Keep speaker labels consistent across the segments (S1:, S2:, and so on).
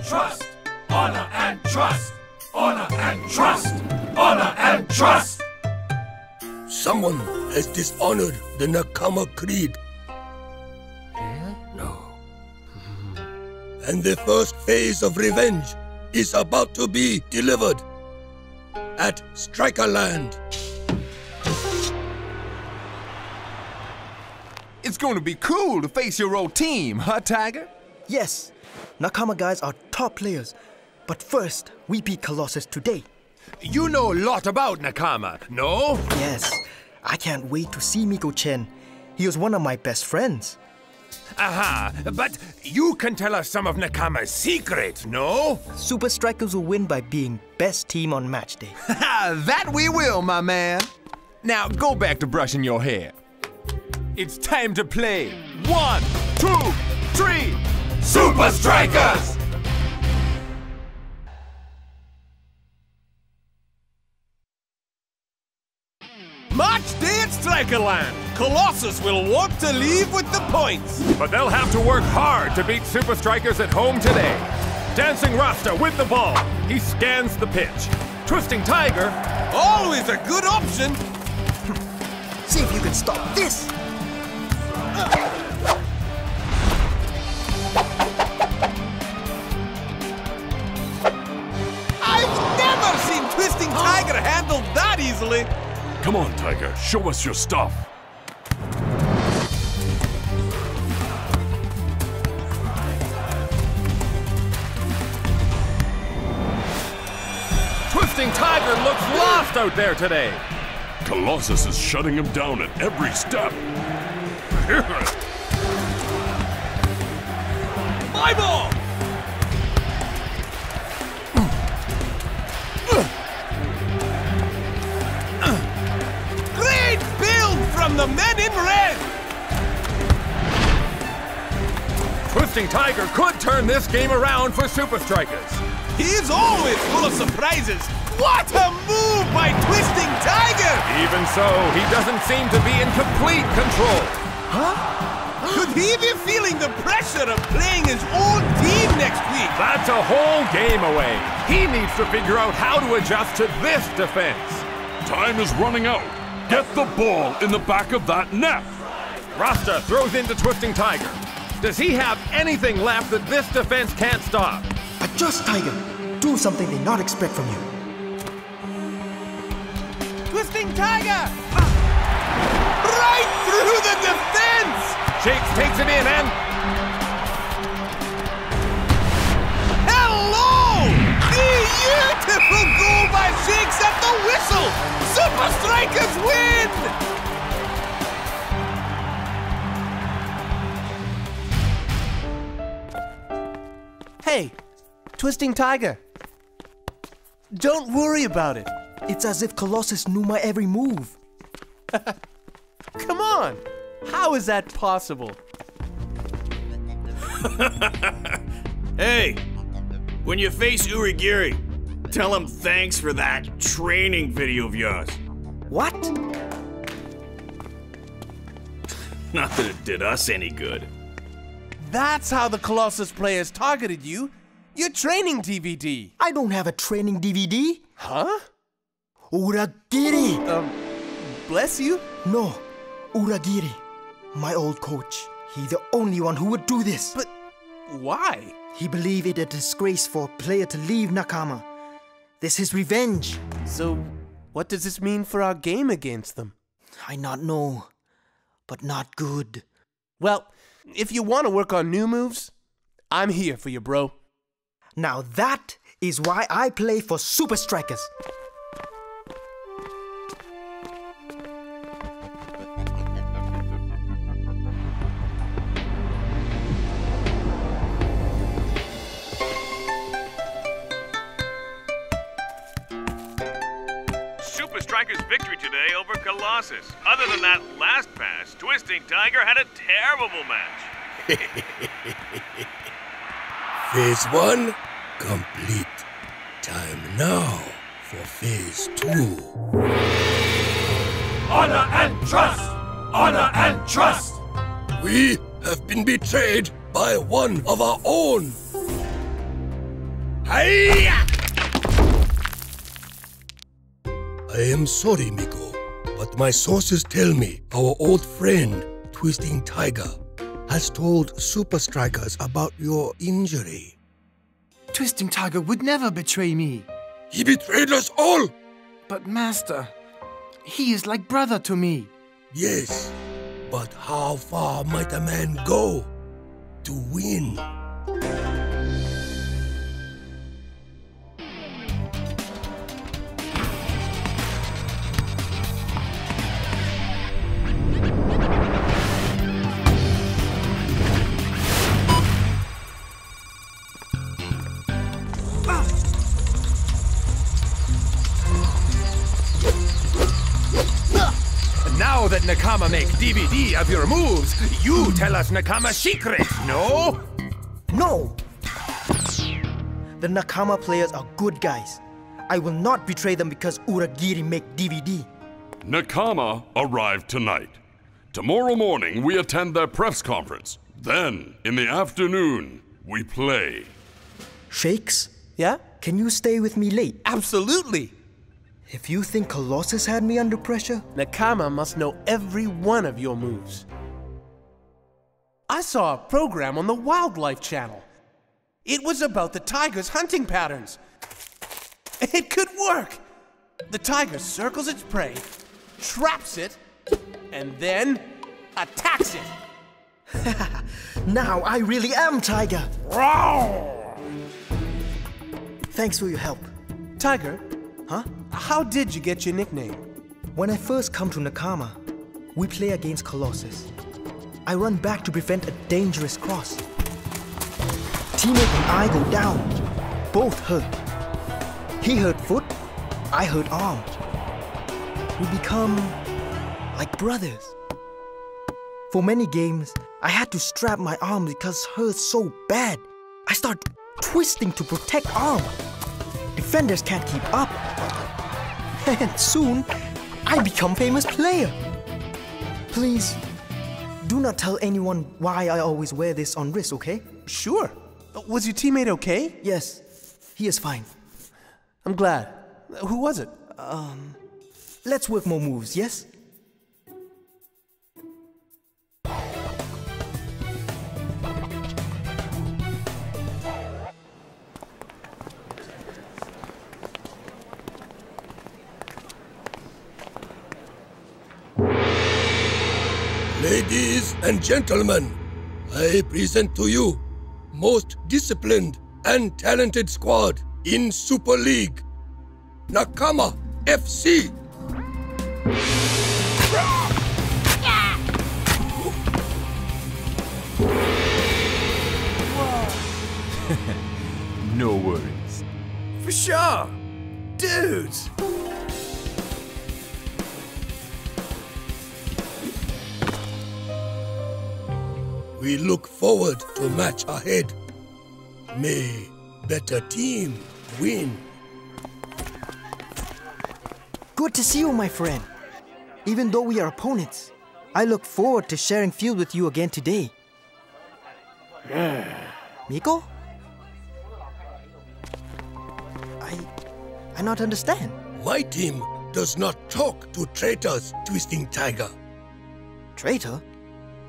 S1: trust. Honor and trust. Honor and trust. Honor and trust.
S2: Someone has dishonored the Nakama creed. No. And the first phase of revenge is about to be delivered at Strikerland.
S3: It's going to be cool to face your old team, huh, Tiger?
S4: Yes, Nakama guys are top players. But first, we beat Colossus today.
S5: You know a lot about Nakama, no?
S4: Yes, I can't wait to see Miko-chen. He was one of my best friends.
S5: Aha, but you can tell us some of Nakama's secrets, no?
S4: Supa Strikas will win by being best team on match day.
S3: That we will, my man. Now go back to brushing your hair. It's time to play. 1, 2, 3.
S1: Supa Strikas!
S6: Match day at Strikerland. Colossus will want to leave with the points.
S5: But they'll have to work hard to beat Supa Strikas at home today. Dancing Rasta with the ball. He scans the pitch. Twisting Tiger.
S6: Always a good option.
S4: See if you can stop this.
S6: I've never seen Twisting Tiger handled that easily.
S1: Come on, Tiger. Show us your stuff.
S5: Twisting Tiger looks lost out there today.
S1: Colossus is shutting him down at every step.
S6: My ball! Great build from the men in red!
S5: Twisting Tiger could turn this game around for Supa Strikas.
S6: He's always full of surprises. What a move by Twisting Tiger!
S5: Even so, he doesn't seem to be in complete control.
S6: Could he be feeling the pressure of playing his own team next week?
S5: That's a whole game away. He needs to figure out how to adjust to this defense.
S1: Time is running out. Get the ball in the back of that net.
S5: Rasta throws into Twisting Tiger. Does he have anything left that this defense can't stop?
S4: Adjust, Tiger. Do something they not expect from you.
S6: Twisting Tiger! Right through the defense!
S5: Shakes takes it in and...
S6: Hello! Beautiful goal by Shakes at the whistle! Supa Strikas win!
S7: Hey, Twisting Tiger. Don't worry about it.
S4: It's as if Colossus knew my every move.
S7: Come on! How is that possible?
S8: Hey, when you face Ura Giri, tell him thanks for that training video of yours.
S4: What?
S8: Not that it did us any good.
S7: That's how the Colossus players targeted you. Your training DVD.
S4: I don't have a training DVD.
S7: Huh?
S4: Ura Giri.
S7: Bless you?
S4: No, Ura Giri. My old coach. He the only one who would do this.
S7: But why?
S4: He believed it a disgrace for a player to leave Nakama. This is revenge.
S7: So, what does this mean for our game against them?
S4: I not know, but not good.
S7: Well, if you want to work on new moves, I'm here for you, bro.
S4: Now that is why I play for Supa Strikas.
S9: Supa Strikas' victory today over Colossus. Other than that last pass, Twisting Tiger had a terrible match.
S2: Phase 1 complete. Time now for Phase 2.
S1: Honor and trust! Honor and trust!
S2: We have been betrayed by one of our own. Hiya! I am sorry, Miko, but my sources tell me our old friend, Twisting Tiger, has told Supa Strikas about your injury.
S6: Twisting Tiger would never betray me.
S2: He betrayed us all!
S6: But Master, he is like brother to me.
S2: Yes, but how far might a man go to win?
S5: Now that Nakama make DVD of your moves, you tell us Nakama's secret, no?
S4: No! The Nakama players are good guys. I will not betray them because Ura Giri make DVD.
S10: Nakama arrived tonight. Tomorrow morning we attend their press conference. Then, in the afternoon, we play.
S4: Shakes,
S7: Yeah?
S4: can you stay with me late?
S7: Absolutely!
S4: If you think Colossus had me under pressure,
S7: Nakama must know every one of your moves. I saw a program on the Wildlife Channel. It was about the tiger's hunting patterns. It could work! The tiger circles its prey, traps it, and then attacks it.
S4: now I really am Tiger. Thanks for your help.
S7: Tiger,
S4: Huh?
S7: how did you get your nickname?
S4: When I first come to Nakama, we play against Colossus. I run back to prevent a dangerous cross. Teammate and I go down. Both hurt. He hurt foot, I hurt arm. We become like brothers. For many games, I had to strap my arm because it hurt so bad. I start twisting to protect arm. Defenders can't keep up. And soon, I become famous player. Please, do not tell anyone why I always wear this on wrist, okay?
S7: Sure. Was your teammate okay?
S4: Yes, he is fine.
S7: I'm glad. Who was it?
S4: Let's work more moves, yes?
S2: Ladies and gentlemen, I present to you most disciplined and talented squad in Super League, Nakama FC.
S5: No worries.
S6: For sure. Dudes.
S2: We look forward to match ahead. May better team win.
S4: Good to see you, my friend. Even though we are opponents, I look forward to sharing field with you again today. Miko? I not understand.
S2: My team does not talk to traitors, Twisting Tiger.
S4: Traitor?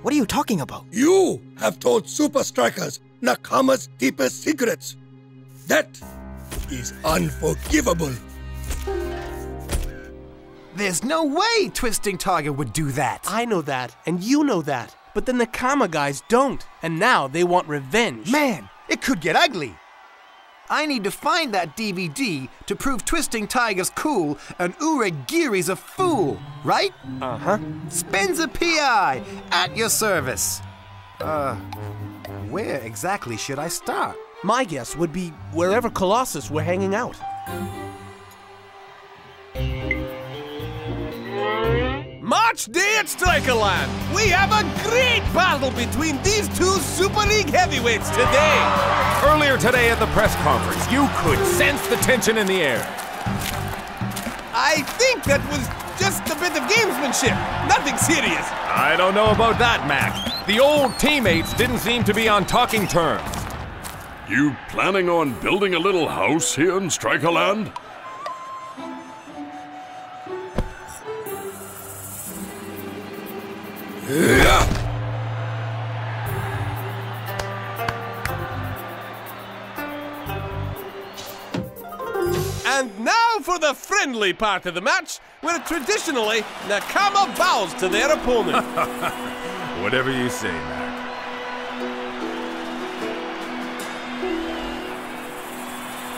S4: What are you talking about?
S2: You have told Supa Strikas Nakama's deepest secrets. That is unforgivable.
S6: There's no way Twisting Tiger would do that.
S7: I know that, and you know that. But the Nakama guys don't, and now they want revenge.
S6: Man, it could get ugly. I need to find that DVD to prove Twisting Tiger's cool and Ura Giri's a fool, right?
S7: Uh-huh.
S6: Spins a PI at your service. Where exactly should I start?
S7: My guess would be wherever Colossus were hanging out.
S5: Match day at Strikerland!
S7: We have a great battle between these two Super League heavyweights today!
S5: Earlier today at the press conference, you could sense the tension in the air.
S7: I think that was just a bit of gamesmanship. Nothing serious.
S5: I don't know about that, Mac. The old teammates didn't seem to be on talking terms.
S10: You planning on building a little house here in Strikerland?
S2: Yeah.
S7: And now for the friendly part of the match, where traditionally Nakama bows to their opponent.
S5: Whatever you say, Mac.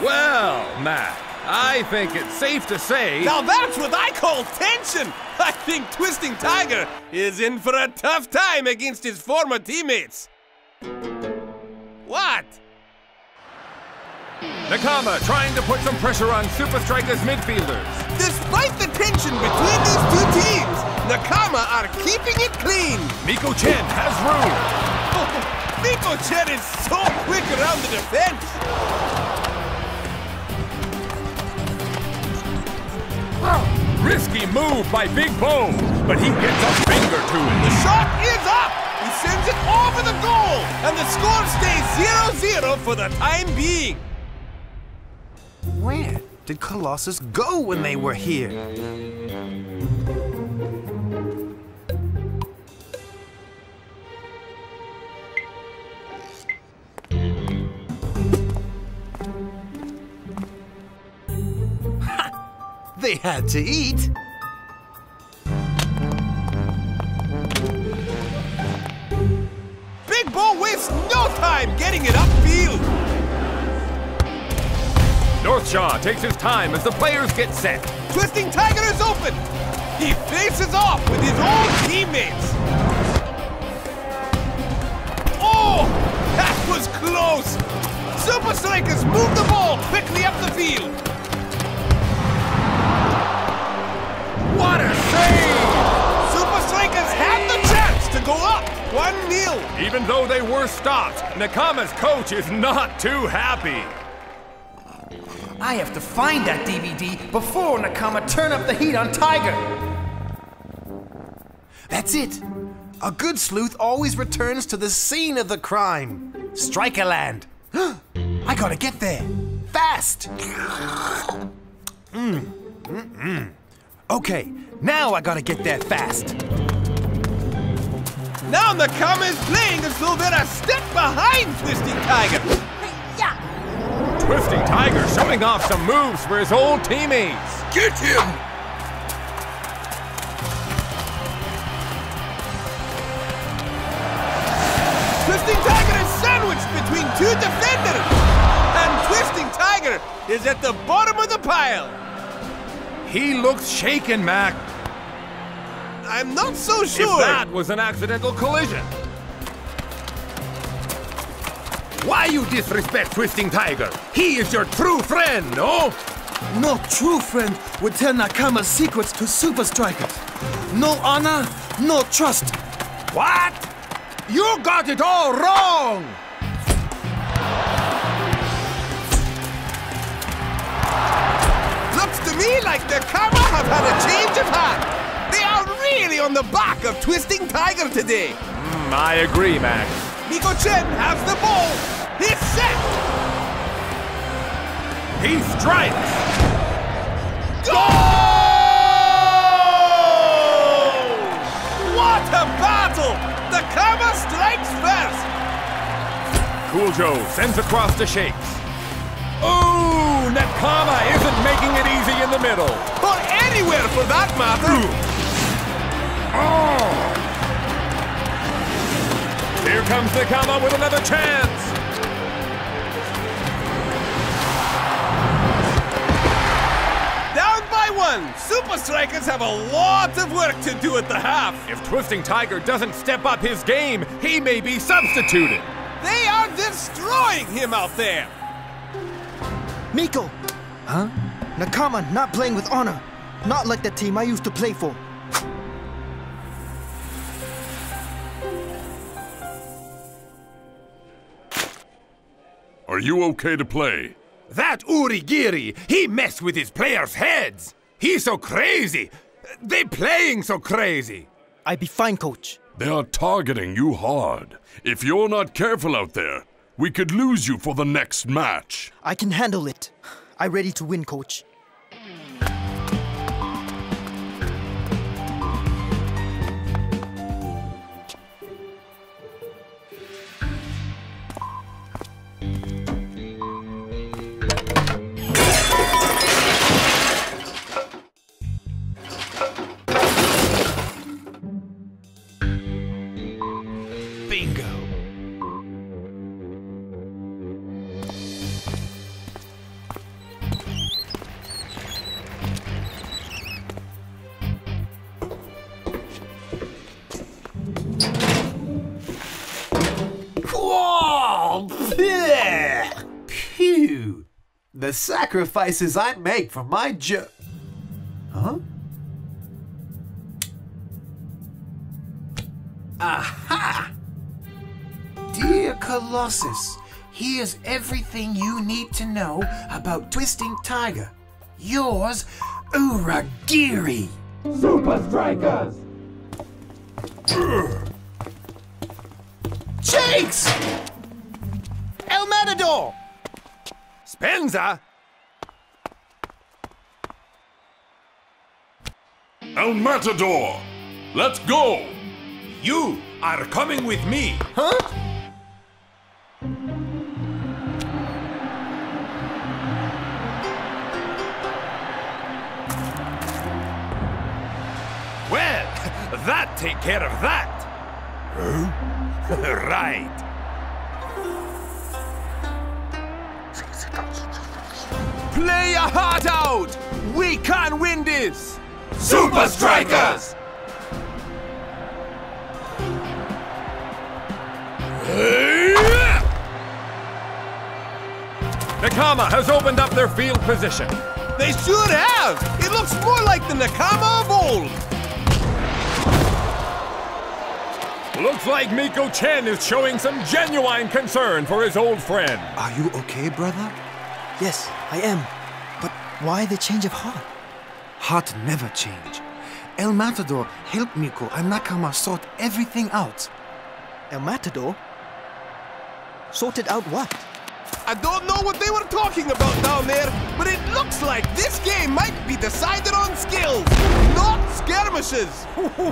S5: Well, Mac, I think it's safe to say...
S7: Now that's what I call tension! I think Twisting Tiger is in for a tough time against his former teammates. What?
S5: Nakama trying to put some pressure on Supa Strikas midfielders.
S7: Despite the tension between these two teams, Nakama are keeping it clean.
S5: Miko Chen has room.
S7: Oh, Miko Chen is so quick around the defense.
S5: Risky move by Big Bo, but he gets a finger to it.
S7: The shot is up. He sends it over the goal, and the score stays 0-0 for the time being.
S6: Where did Colossus go when they were here? They had to eat.
S7: Big Bo wastes no time getting it upfield.
S5: Northshaw takes his time as the players get set.
S7: Twisting Tiger is open. He faces off with his own teammates. Oh, that was close. Supa Strikas move the ball quickly up the field. What a save! Supa Strikas had the chance to go up 1-0.
S5: Even though they were stopped, Nakama's coach is not too happy.
S6: I have to find that DVD before Nakama turn up the heat on Tiger. That's it. A good sleuth always returns to the scene of the crime. Strikerland. I gotta get there. Fast. Okay, now I gotta get there fast.
S7: Now Nakama is playing as though they're a step behind Twisting Tiger.
S5: Twisting Tiger showing off some moves for his old teammates.
S2: Get him!
S7: Twisting Tiger is sandwiched between two defenders. And Twisting Tiger is at the bottom of the pile.
S5: He looks shaken, Mac.
S7: I'm not so sure.
S5: If that was an accidental collision. Why you disrespect Twisting Tiger? He is your true friend, no?
S11: No true friend would tell Nakama's secrets to Supa Strikas. No honor, no trust.
S5: What? You got it all wrong!
S7: Looks to me like Nakama have had a change of heart. They are really on the back of Twisting Tiger today.
S5: I agree, Mac.
S7: Miko Chen has the ball. He's set.
S5: He strikes.
S7: Goal! What a battle! Nakama strikes first.
S5: Cool Joe sends across to Shakes. Ooh, Nakama isn't making it easy in the middle.
S7: Or anywhere for that matter.
S5: Oh. Here comes Nakama with another chance.
S7: Down by one. Supa Strikas have a lot of work to do at the half.
S5: If Twisting Tiger doesn't step up his game, he may be substituted.
S7: They are destroying him out there.
S4: Miko!
S11: Huh?
S4: Nakama not playing with honor. Not like the team I used to play for.
S10: Are you okay to play?
S5: That Ura Giri, he messed with his players' heads. He's so crazy. They playing so crazy.
S4: I be fine, coach.
S10: They are targeting you hard. If you're not careful out there, we could lose you for the next match.
S4: I can handle it. I'm ready to win, coach.
S6: Bingo. Whoa! Phew! The sacrifices I make for my Huh? Aha! Dear Colossus, here's everything you need to know about Twisting Tiger. Yours, Ura Giri.
S1: Supa Strikas!
S6: Jakes! El Matador!
S5: Spencer!
S10: El Matador, let's go!
S5: You are coming with me.
S6: Huh?
S5: Well, that take care of that. Right. Play your heart out! We can win this!
S1: Supa Strikas!
S5: Nakama has opened up their field position. They should have! It looks more like the Nakama of old! Looks like Miko Chen is showing some genuine concern for his old friend.
S11: Are you okay, brother?
S4: Yes, I am. But why the change of heart?
S11: Heart never change. El Matador helped Miko and Nakama sort everything out.
S4: El Matador? Sorted out what?
S5: I don't know what they were talking about down there, but it looks like this game might be decided on skills, not skirmishes.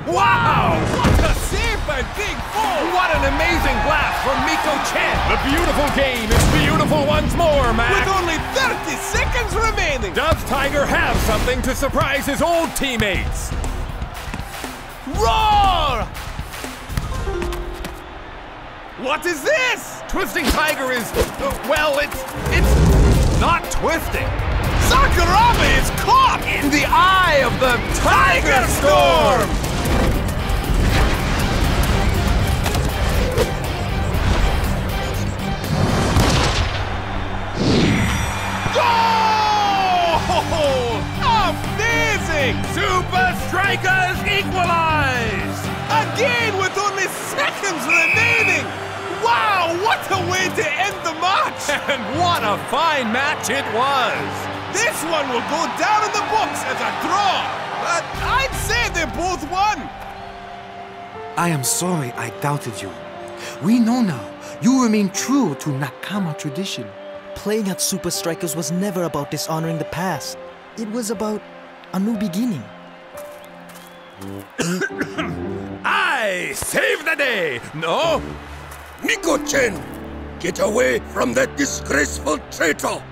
S5: Wow! What a save by Big Four! What an amazing blast from Miko Chen! The beautiful game is beautiful once more, Mac! With only 30 seconds remaining! Does Tiger have something to surprise his old teammates? Roar! What is this? Twisting Tiger is, well, it's not twisting. Sakuraba is caught in the eye of the Tiger Storm! Goal! Amazing! Supa Strikas equalize! Again with only seconds remaining! Wow, what a way to end the match! And what a fine match it was! This one will go down in the books as a draw, but I'd say they both won!
S11: I am sorry I doubted you. We know now you remain true to Nakama tradition.
S4: Playing at Supa Strikas was never about dishonoring the past. It was about a new beginning.
S5: I saved the day! No?
S2: Miko-chen, get away from that disgraceful traitor!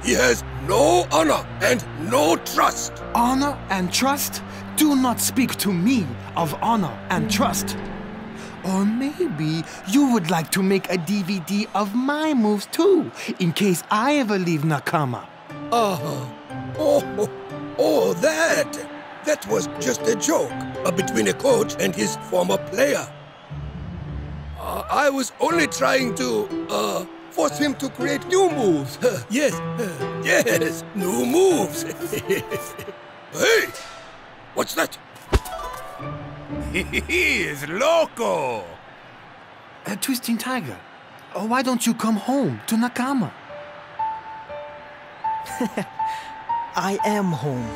S2: He has no honor and no trust!
S11: Honor and trust? Do not speak to me of honor and trust. Or maybe you would like to make a DVD of my moves too, in case I ever leave Nakama.
S2: That! That was just a joke between a coach and his former player. I was only trying to, force him to create new moves. Yes, new moves. Hey! What's that?
S5: He is loco!
S11: Twisting Tiger, why don't you come home to Nakama?
S4: I am home.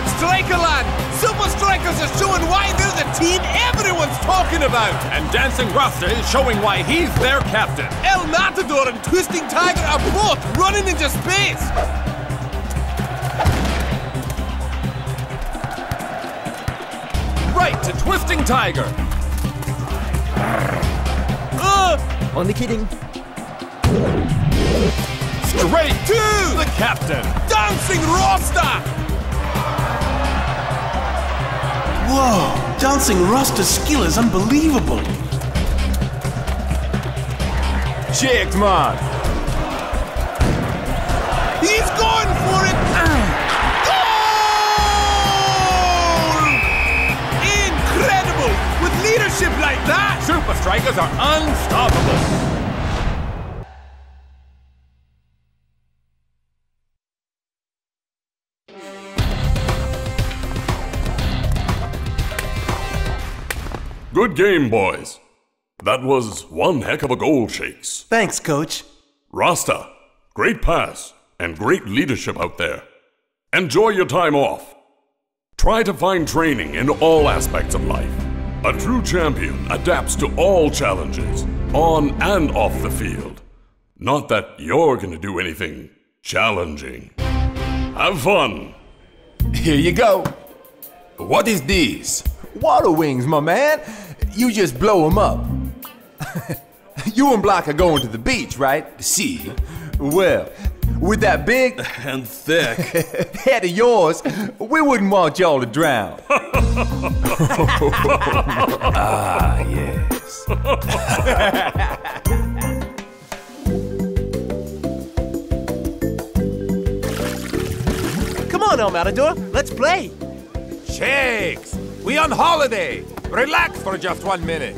S5: at Strikerland! Supa Strikas are showing why they're the team everyone's talking about!
S1: And Dancing Rasta is showing why he's their captain.
S5: El Matador and Twisting Tiger are both running into space!
S1: Right to Twisting Tiger.
S4: Only kidding.
S1: Straight to the captain.
S5: Dancing Rasta!
S7: Whoa, Dancing Rasta's skill is unbelievable.
S3: Checked, man.
S5: He's going for it! Goal! Incredible! With leadership like that!
S1: Supa Strikas are unstoppable.
S10: Good game, boys. That was one heck of a goal, Shakes.
S7: Thanks, Coach.
S10: Rasta, great pass and great leadership out there. Enjoy your time off. Try to find training in all aspects of life. A true champion adapts to all challenges, on and off the field. Not that you're gonna do anything challenging. Have fun.
S3: Here you go. What is this? Water wings, my man. You just blow them up. You and Block are going to the beach, right? See? Well, with that big
S8: And thick.
S3: head of yours, we wouldn't want y'all to drown. Ah, yes.
S7: Come on, El Matador, let's play.
S3: Shakes, we on holiday. Relax for just 1 minute.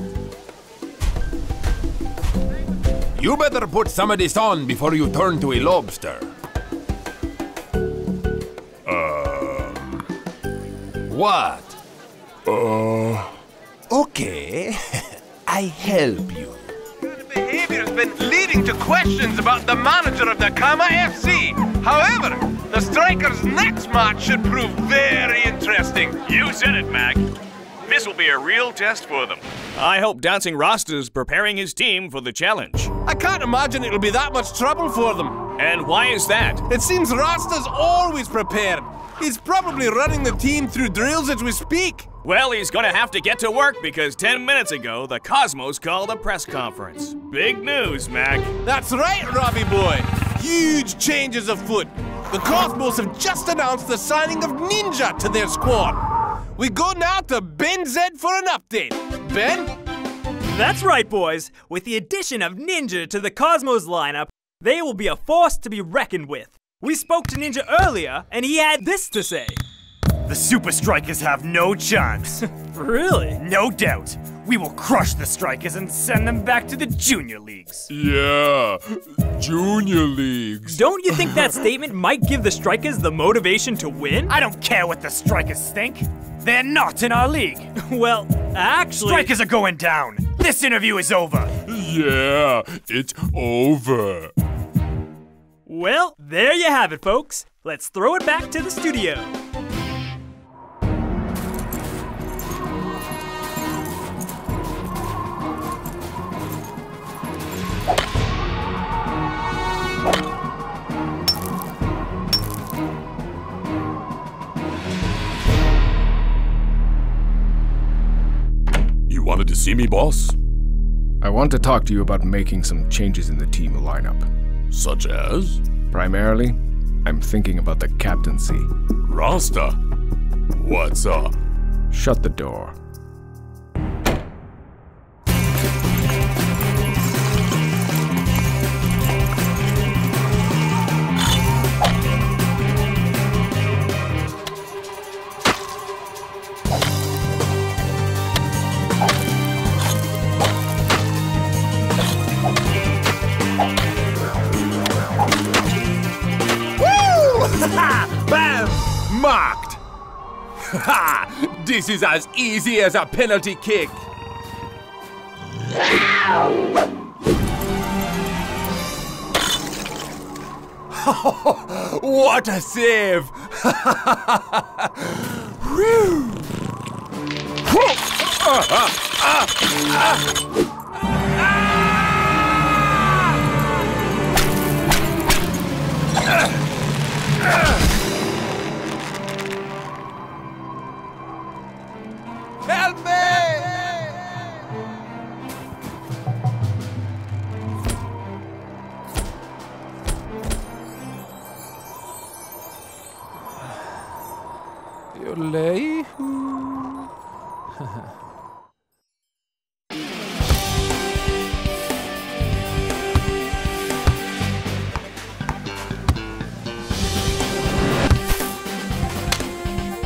S3: You better put some of this on before you turn to a lobster. What? Okay, I help you.
S5: Behavior has been leading to questions about the manager of Nakama FC. However, the Strikers' next match should prove very interesting.
S9: You said it, Mac. This will be a real test for them. I hope Dancing Rasta's preparing his team for the challenge.
S5: I can't imagine it'll be that much trouble for them.
S9: And why is that?
S5: It seems Rasta's always prepared. He's probably running the team through drills as we speak.
S9: Well, he's gonna have to get to work because 10 minutes ago, the Cosmos called a press conference. Big news, Mac.
S5: That's right, Robbie boy. Huge changes afoot. The Cosmos have just announced the signing of Ninja to their squad. We go now to Ben Zed for an update. Ben?
S12: That's right, boys. With the addition of Ninja to the Cosmos lineup, they will be a force to be reckoned with. We spoke to Ninja earlier, and he had this to say.
S13: The Supa Strikas have no chance.
S12: Really?
S13: No doubt. We will crush the Strikers and send them back to the junior leagues.
S10: Yeah, junior leagues.
S12: Don't you think that statement might give the Strikers the motivation to win?
S13: I don't care what the Strikers think. They're not in our league.
S12: Well, actually...
S13: Strikers are going down. This interview is over.
S10: Yeah, it's over.
S12: Well, there you have it, folks. Let's throw it back to the studio.
S10: You wanted to see me, boss?
S14: I want to talk to you about making some changes in the team lineup.
S10: Such as?
S14: Primarily, I'm thinking about the captaincy.
S10: Rasta, what's up?
S14: Shut the door.
S3: Bam! Marked! Ha! This is as easy as a penalty kick. What a save!
S5: Help me!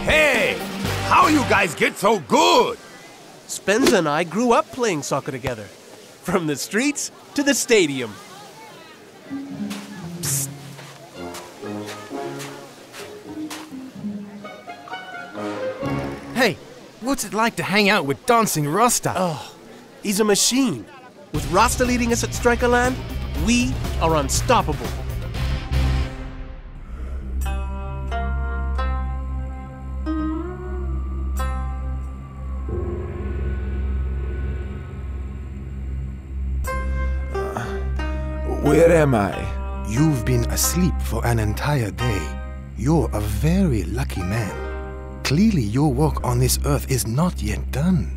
S3: Hey! How you guys get so good?
S5: Spencer and I grew up playing soccer together. From the streets to the stadium. Psst.
S11: Hey, what's it like to hang out with dancing Rasta?
S5: Oh, he's a machine. With Rasta leading us at Strikerland, we are unstoppable.
S3: Where am I?
S11: You've been asleep for an entire day. You're a very lucky man. Clearly your work on this earth is not yet done.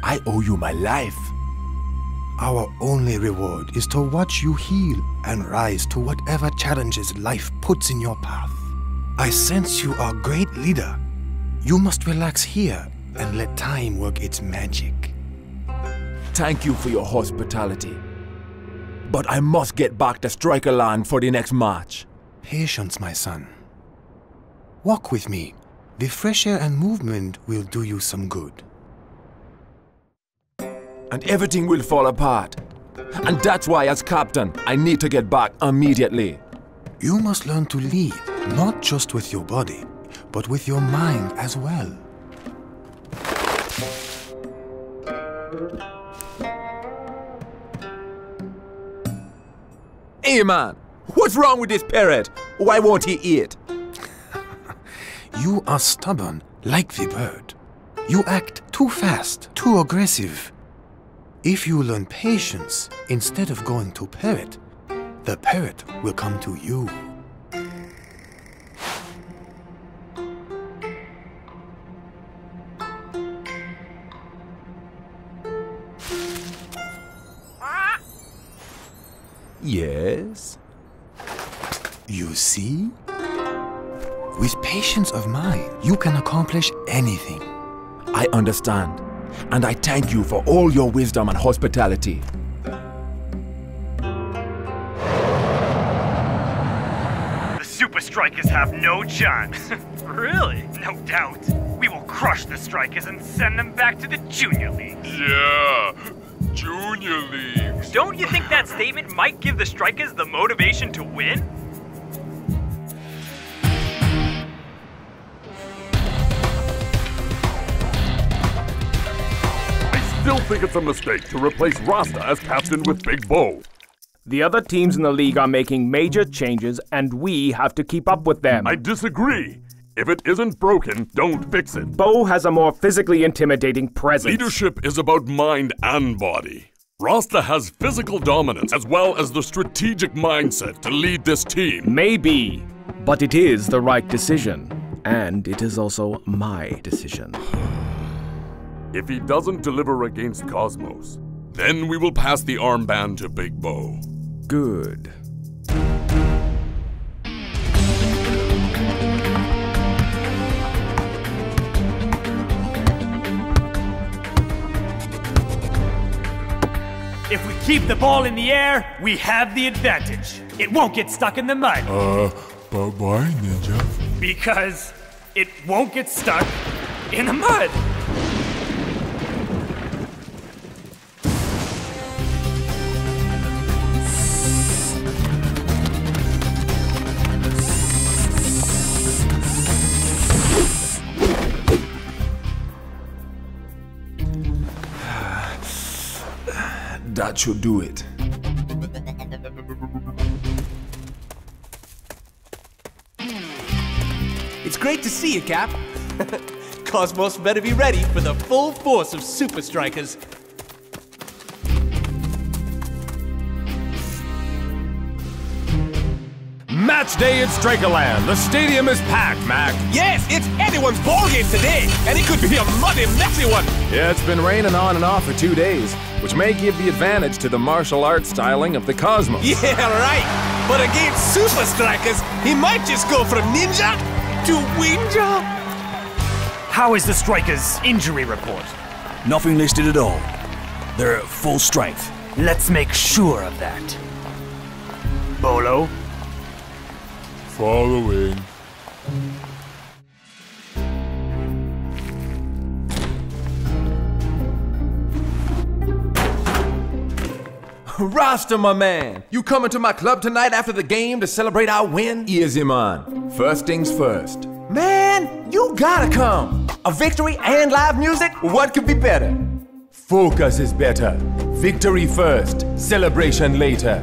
S3: I owe you my life.
S11: Our only reward is to watch you heal and rise to whatever challenges life puts in your path. I sense you are a great leader. You must relax here and let time work its magic.
S3: Thank you for your hospitality. But I must get back to Strikerland for the next match.
S11: Patience, my son. Walk with me. The fresh air and movement will do you some good.
S3: And everything will fall apart. And that's why, as captain, I need to get back immediately.
S11: You must learn to lead, not just with your body, but with your mind as well.
S3: Hey man, what's wrong with this parrot? Why won't he eat?
S11: You are stubborn like the bird. You act too fast, too aggressive. If you learn patience instead of going to parrot, the parrot will come to you.
S3: Yes?
S11: You see? With patience of mind, you can accomplish anything.
S3: I understand, and I thank you for all your wisdom and hospitality.
S13: The Supa Strikas have no chance. Really? No doubt. We will crush the Strikas and send them back to the Junior Leagues.
S10: Yeah, Junior Leagues.
S12: Don't you think that statement might give the Strikas the motivation to win?
S10: I still think it's a mistake to replace Rasta as captain with Big Bo.
S14: The other teams in the league are making major changes, and we have to keep up with them.
S10: I disagree. If it isn't broken, don't fix it.
S14: Bo has a more physically intimidating presence.
S10: Leadership is about mind and body. Rasta has physical dominance as well as the strategic mindset to lead this team.
S14: Maybe, but it is the right decision. And it is also my decision.
S10: If he doesn't deliver against Cosmos, then we will pass the armband to Big Bo.
S14: Good.
S13: If we keep the ball in the air, we have the advantage. It won't get stuck in the mud.
S10: But why, Ninja?
S13: Because it won't get stuck in the mud.
S3: That should do it.
S7: It's great to see you, Cap. Cosmos better be ready for the full force of Supa Strikas.
S3: Match day at Strikerland. The stadium is packed, Mac.
S5: Yes, it's anyone's ballgame today, and it could be a muddy, messy one.
S3: Yeah, it's been raining on and off for 2 days, which may give the advantage to the martial arts styling of the Cosmos.
S5: Yeah, right. But against Supa Strikas, he might just go from ninja to winja.
S13: How is the Strikers' injury report?
S15: Nothing listed at all. They're at full strength.
S13: Let's make sure of that. Bolo?
S10: Following.
S3: Rasta, my man, you coming to my club tonight after the game to celebrate our win? Easy, man. First things first. Man, you gotta come. A victory and live music? What could be better? Focus is better. Victory first, celebration later.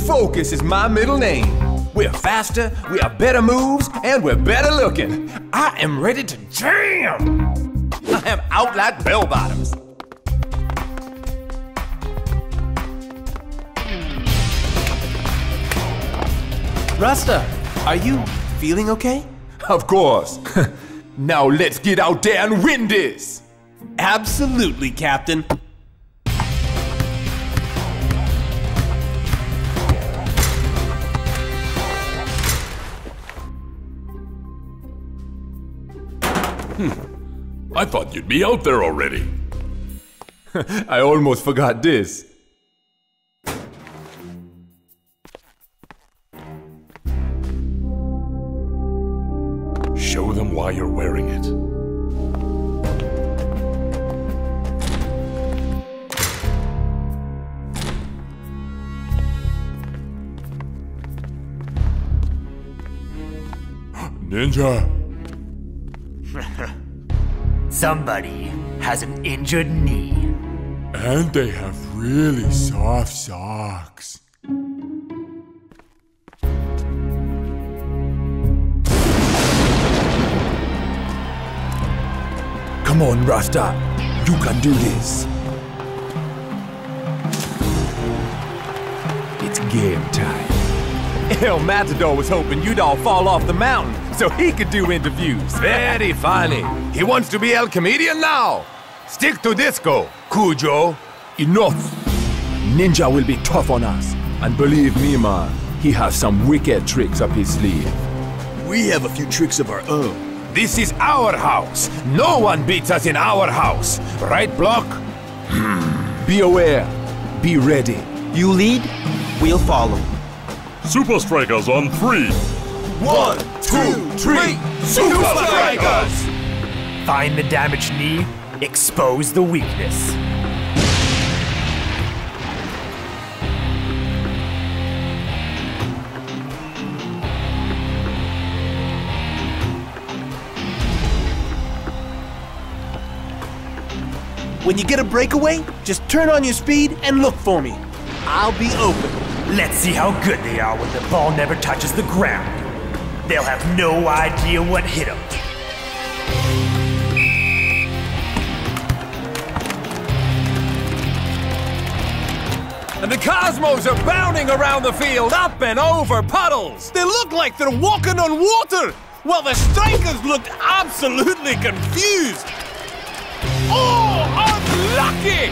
S3: Focus is my middle name. We're faster, we have better moves, and we're better looking. I am ready to jam. I am out like bell bottoms.
S7: Rasta, are you feeling okay?
S3: Of course. Now let's get out there and win this.
S7: Absolutely, Captain.
S10: I thought you'd be out there already.
S3: I almost forgot this.
S10: Show them why you're wearing it. Ninja!
S13: Somebody has an injured knee.
S10: And they have really soft socks.
S2: Come on, Rasta. You can do this. It's game time.
S3: El Matador was hoping you'd all fall off the mountain so he could do interviews. Very funny. He wants to be El Comedian now. Stick to disco, Cujo. Enough. Ninja will be tough on us. And believe me, man, he has some wicked tricks up his sleeve.
S15: We have a few tricks of our own.
S3: This is our house. No one beats us in our house. Right, Block? Be aware. Be ready.
S4: You lead, we'll follow.
S10: Supa Strikas on 3.
S3: 1, 2, 3, Supa Strikas!
S13: Find the damaged knee, expose the weakness.
S7: When you get a breakaway, just turn on your speed and look for me. I'll be open.
S13: Let's see how good they are when the ball never touches the ground. They'll have no idea what hit them.
S3: And the Cosmos are bounding around the field, up and over puddles.
S5: They look like they're walking on water, while the Strikers looked absolutely confused. Oh, unlucky!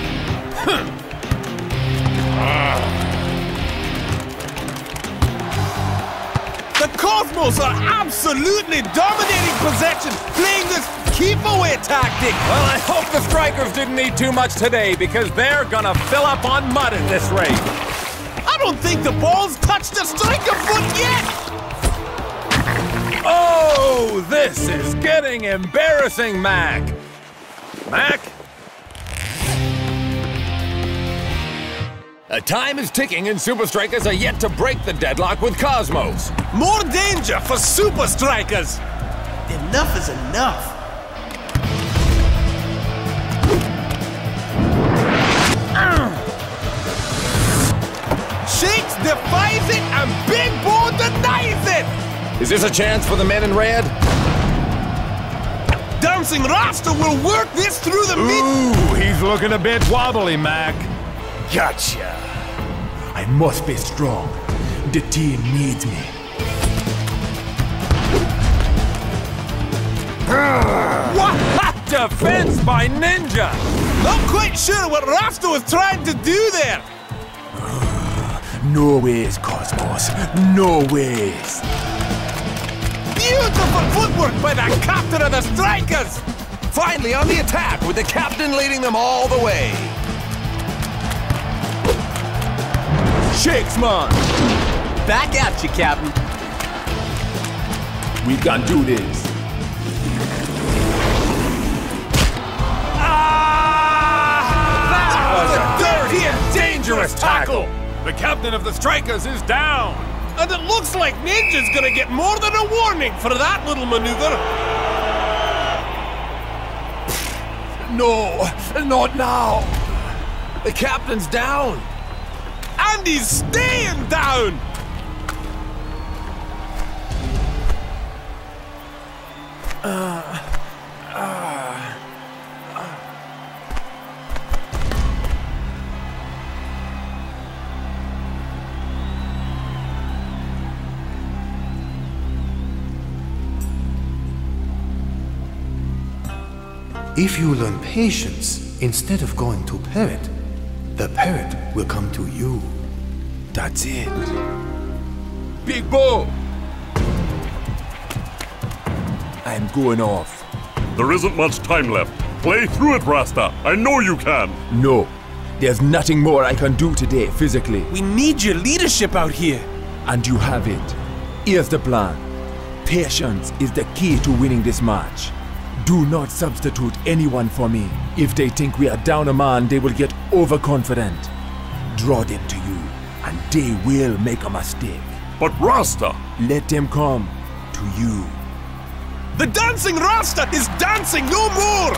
S5: The Cosmos are absolutely dominating possession, playing this keep-away tactic.
S3: Well, I hope the Strikers didn't eat too much today because they're gonna fill up on mud at this rate.
S5: I don't think the ball's touched the striker foot yet.
S3: Oh, this is getting embarrassing, Mac. Mac? Time is ticking and Supa Strikas are yet to break the deadlock with Cosmos.
S5: More danger for Supa Strikas.
S7: Enough is enough.
S5: Shakes defies it and Big Bo denies it.
S3: Is this a chance for the men in red?
S5: Dancing Rasta will work this through the mid.
S3: Ooh, he's looking a bit wobbly, Mac.
S16: Gotcha. I must be strong. The team needs me.
S5: What?
S3: Defense by Ninja!
S5: Not quite sure what Rasta was trying to do there.
S16: No ways, Cosmos. No ways.
S5: Beautiful footwork by the captain of the Strikers!
S3: Finally on the attack, with the captain leading them all the way. Shakes, man.
S6: Back at you, Captain.
S3: We can do this.
S5: That was a dirty and dangerous tackle!
S3: The captain of the Strikers is down!
S5: And it looks like Ninja's gonna get more than a warning for that little maneuver.
S3: No, not now. The captain's down.
S5: And he's staying down!
S11: If you learn patience instead of going to parrot, the parrot will come to you.
S3: That's it. Big Bo! I'm going off.
S10: There isn't much time left. Play through it, Rasta. I know you can.
S3: No. There's nothing more I can do today, physically.
S5: We need your leadership out here.
S3: And you have it. Here's the plan. Patience is the key to winning this match. Do not substitute anyone for me. If they think we are down a man, they will get overconfident. Draw them to you, and they will make a mistake.
S10: But Rasta!
S3: Let them come to you.
S5: The dancing Rasta is dancing no more!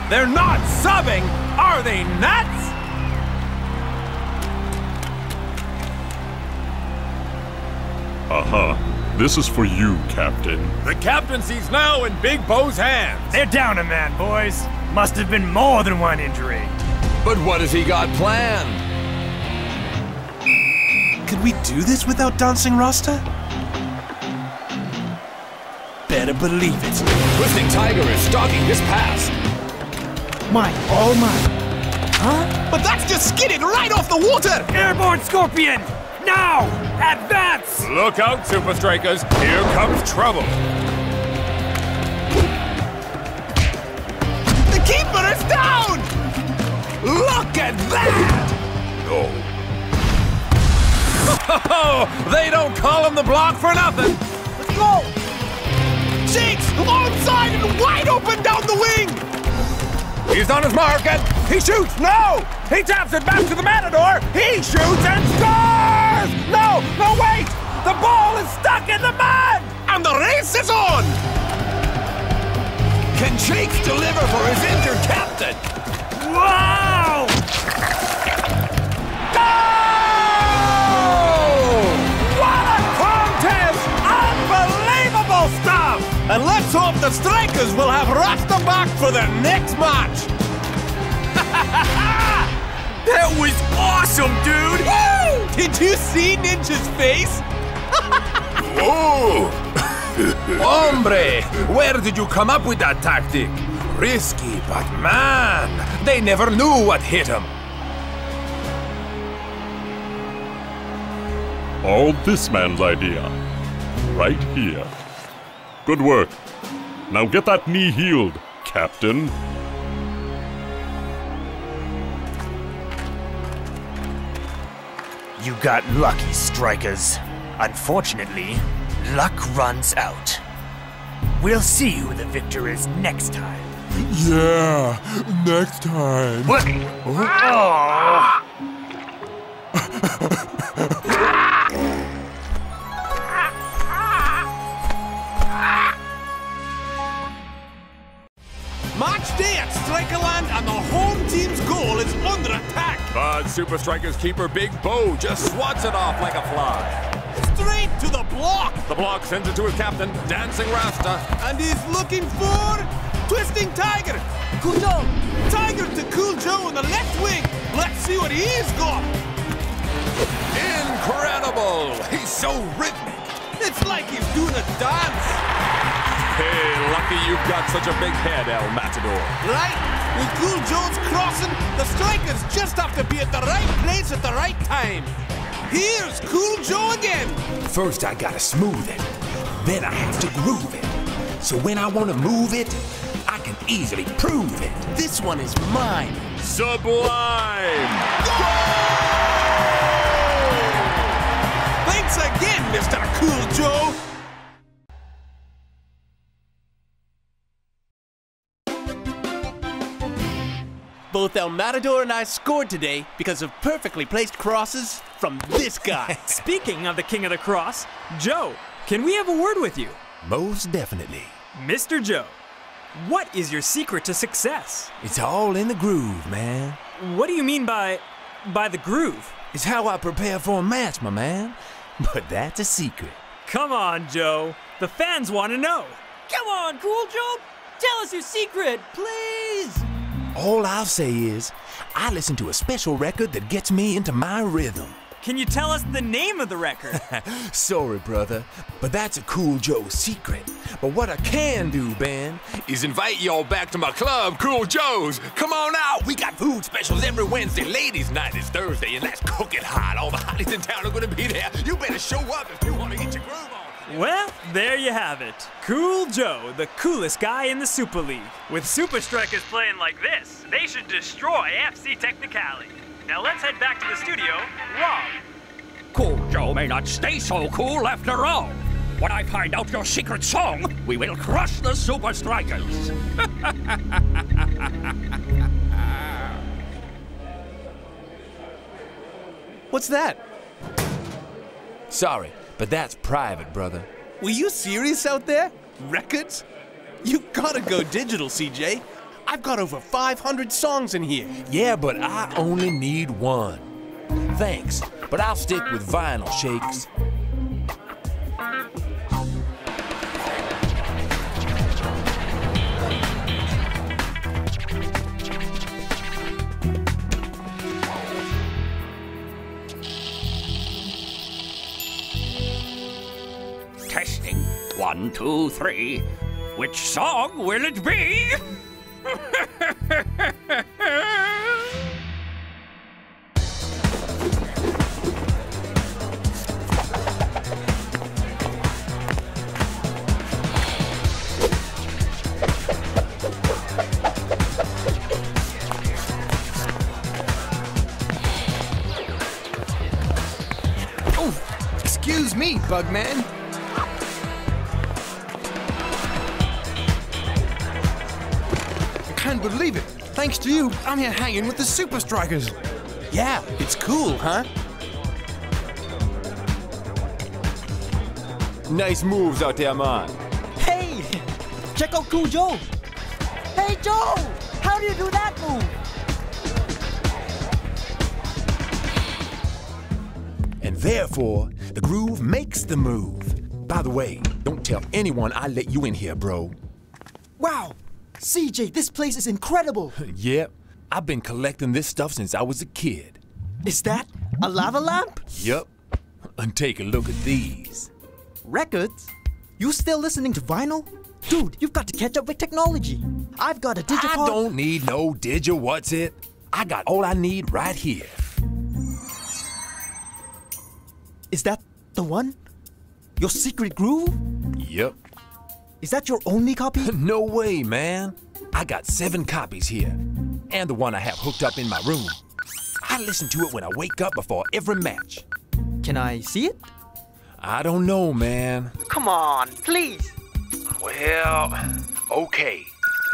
S3: They're not subbing! Are they nuts?
S10: Aha. This is for you, Captain.
S3: The captaincy's now in Big Bo's hands.
S13: They're down a man, boys. Must have been more than one injury.
S3: But what has he got planned?
S5: Could we do this without dancing Rasta? Better believe it.
S3: Twisting Tiger is stalking this pass.
S4: Mine, all mine.
S5: Huh? But that's just skidded right off the water!
S13: Airborne Scorpion! Now! Advance!
S3: Look out, Supa Strikas. Here comes trouble.
S5: The keeper is down! Look at that!
S3: Oh, they don't call him the block for nothing.
S5: Let's go! Shakes! Onside and wide open down the wing!
S3: He's on his mark and he shoots! No! He taps it back to the Matador! He shoots and scores! No! No, wait! The ball is stuck in the mud!
S5: And the race is on!
S3: Can Shakes deliver for his injured captain?
S13: Wow!
S3: Go! What a contest! Unbelievable stuff!
S5: And let's hope the Strikers will have Rasta back for their next match!
S13: That was awesome, dude!
S5: Woo! Did you see Ninja's face?
S3: Whoa! Hombre! Where did you come up with that tactic? Risky, but man! They never knew what hit him!
S10: All this man's idea. Right here. Good work. Now get that knee healed, Captain.
S17: You got lucky, Strikers. Unfortunately, luck runs out. We'll see who the victor is next time.
S2: Yeah, next time.
S17: What? Oh.
S5: Match day at Strikerland, and the home team's goal is under attack.
S3: But Supa Strikas keeper Big Bo just swats it off like a fly.
S5: Straight to the block. block!
S3: The block sends it to his captain, Dancing Rasta.
S5: And he's looking for Twisting Tiger!
S18: Cool Joe!
S5: Tiger to Cool Joe on the left wing! Let's see what he's got!
S3: Incredible! He's so rhythmic.
S5: It's like he's doing a dance!
S3: Hey, lucky you've got such a big head, El Matador.
S5: Right? With Cool Joe's crossing, the strikers just have to be at the right place at the right time. Here's Cool Joe again.
S16: First I gotta smooth it, then I have to groove it. So when I wanna move it, I can easily prove it.
S5: This one is mine.
S3: Sublime!
S5: Thanks again, Mr. Cool Joe. Both El Matador and I scored today because of perfectly placed crosses from this guy.
S12: Speaking of the King of the Cross, Joe, can we have a word with you?
S16: Most definitely.
S12: Mr. Joe, what is your secret to success?
S16: It's all in the groove, man.
S12: What do you mean by the groove?
S16: It's how I prepare for a match, my man. But that's a secret.
S12: Come on, Joe. The fans want to know.
S18: Come on, Cool Joe. Tell us your secret, please.
S16: All I'll say is, I listen to a special record that gets me into my rhythm.
S12: Can you tell us the name of the record?
S16: Sorry, brother, but that's a Cool Joe secret. But what I can do, Ben,
S3: is invite y'all back to my club, Cool Joe's. Come on out. We got food specials every Wednesday. Ladies' night is Thursday, and that's cooking hot. All the hotties in town are gonna be there. You better show up if you want to get your groove on.
S12: Well, there you have it. Cool Joe, the coolest guy in the Super League.
S13: With Supa Strikas playing like this, they should destroy FC Technicali. Now let's head back to the studio. Rob.
S19: Cool Joe may not stay so cool after all. When I find out your secret song, we will crush the Supa Strikas.
S5: What's that?
S16: Sorry, but that's private, brother.
S5: Were you serious out there? Records? You gotta go digital, CJ. I've got over 500 songs in here.
S16: Yeah, but I only need one. Thanks, but I'll stick with vinyl, Shakes.
S19: Testing. 1, 2, 3. Which song will it be?
S6: Oh, excuse me, Bugman. I can't believe it. Thanks to you, I'm here hanging with the Supa Strikas.
S5: Yeah, it's cool, huh?
S3: Nice moves out there, man.
S18: Hey, check out Cool Joe. Hey, Joe, how do you do that move?
S16: And therefore, the groove makes the move. By the way, don't tell anyone I let you in here, bro.
S18: Wow, CJ, this place is incredible.
S16: Yep, I've been collecting this stuff since I was a kid.
S18: Is that a lava lamp?
S16: Yep, and take a look at these.
S4: Records? You still listening to vinyl? Dude, you've got to catch up with technology. I've got a digipod.
S16: I don't need no digi what's it. I got all I need right here.
S4: Is that the one? Your secret groove?
S16: Yep.
S4: Is that your only copy?
S16: No way, man. I got 7 copies here. And the one I have hooked up in my room. I listen to it when I wake up before every match.
S4: Can I see it?
S16: I don't know, man.
S18: Come on, please.
S16: Well, okay.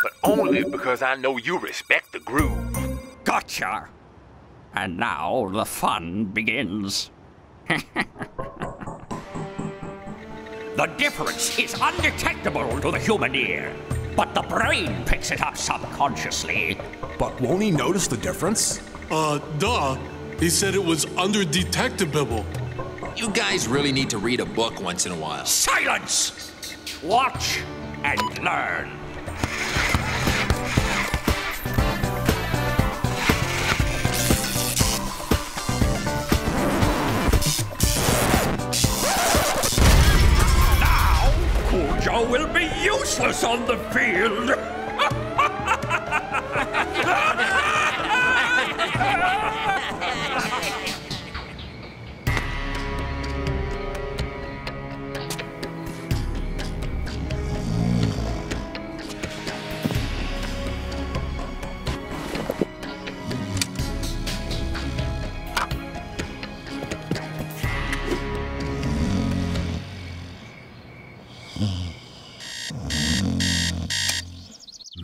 S16: But only because I know you respect the groove.
S19: Gotcha. And now the fun begins. The difference is undetectable to the human ear, but the brain picks it up subconsciously.
S20: But won't he notice the difference?
S21: Duh. He said it was undetectable.
S16: You guys really need to read a book once in a while.
S19: Silence! Watch and learn. Now, Cool Joe will be useless on the field.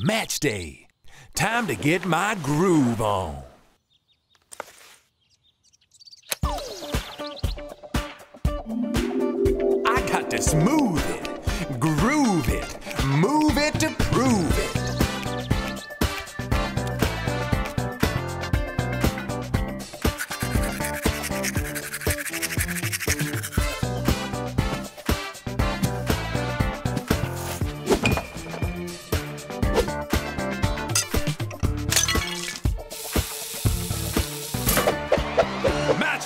S16: Match day. Time to get my groove on. I got to smooth it, groove it, move it to prove it.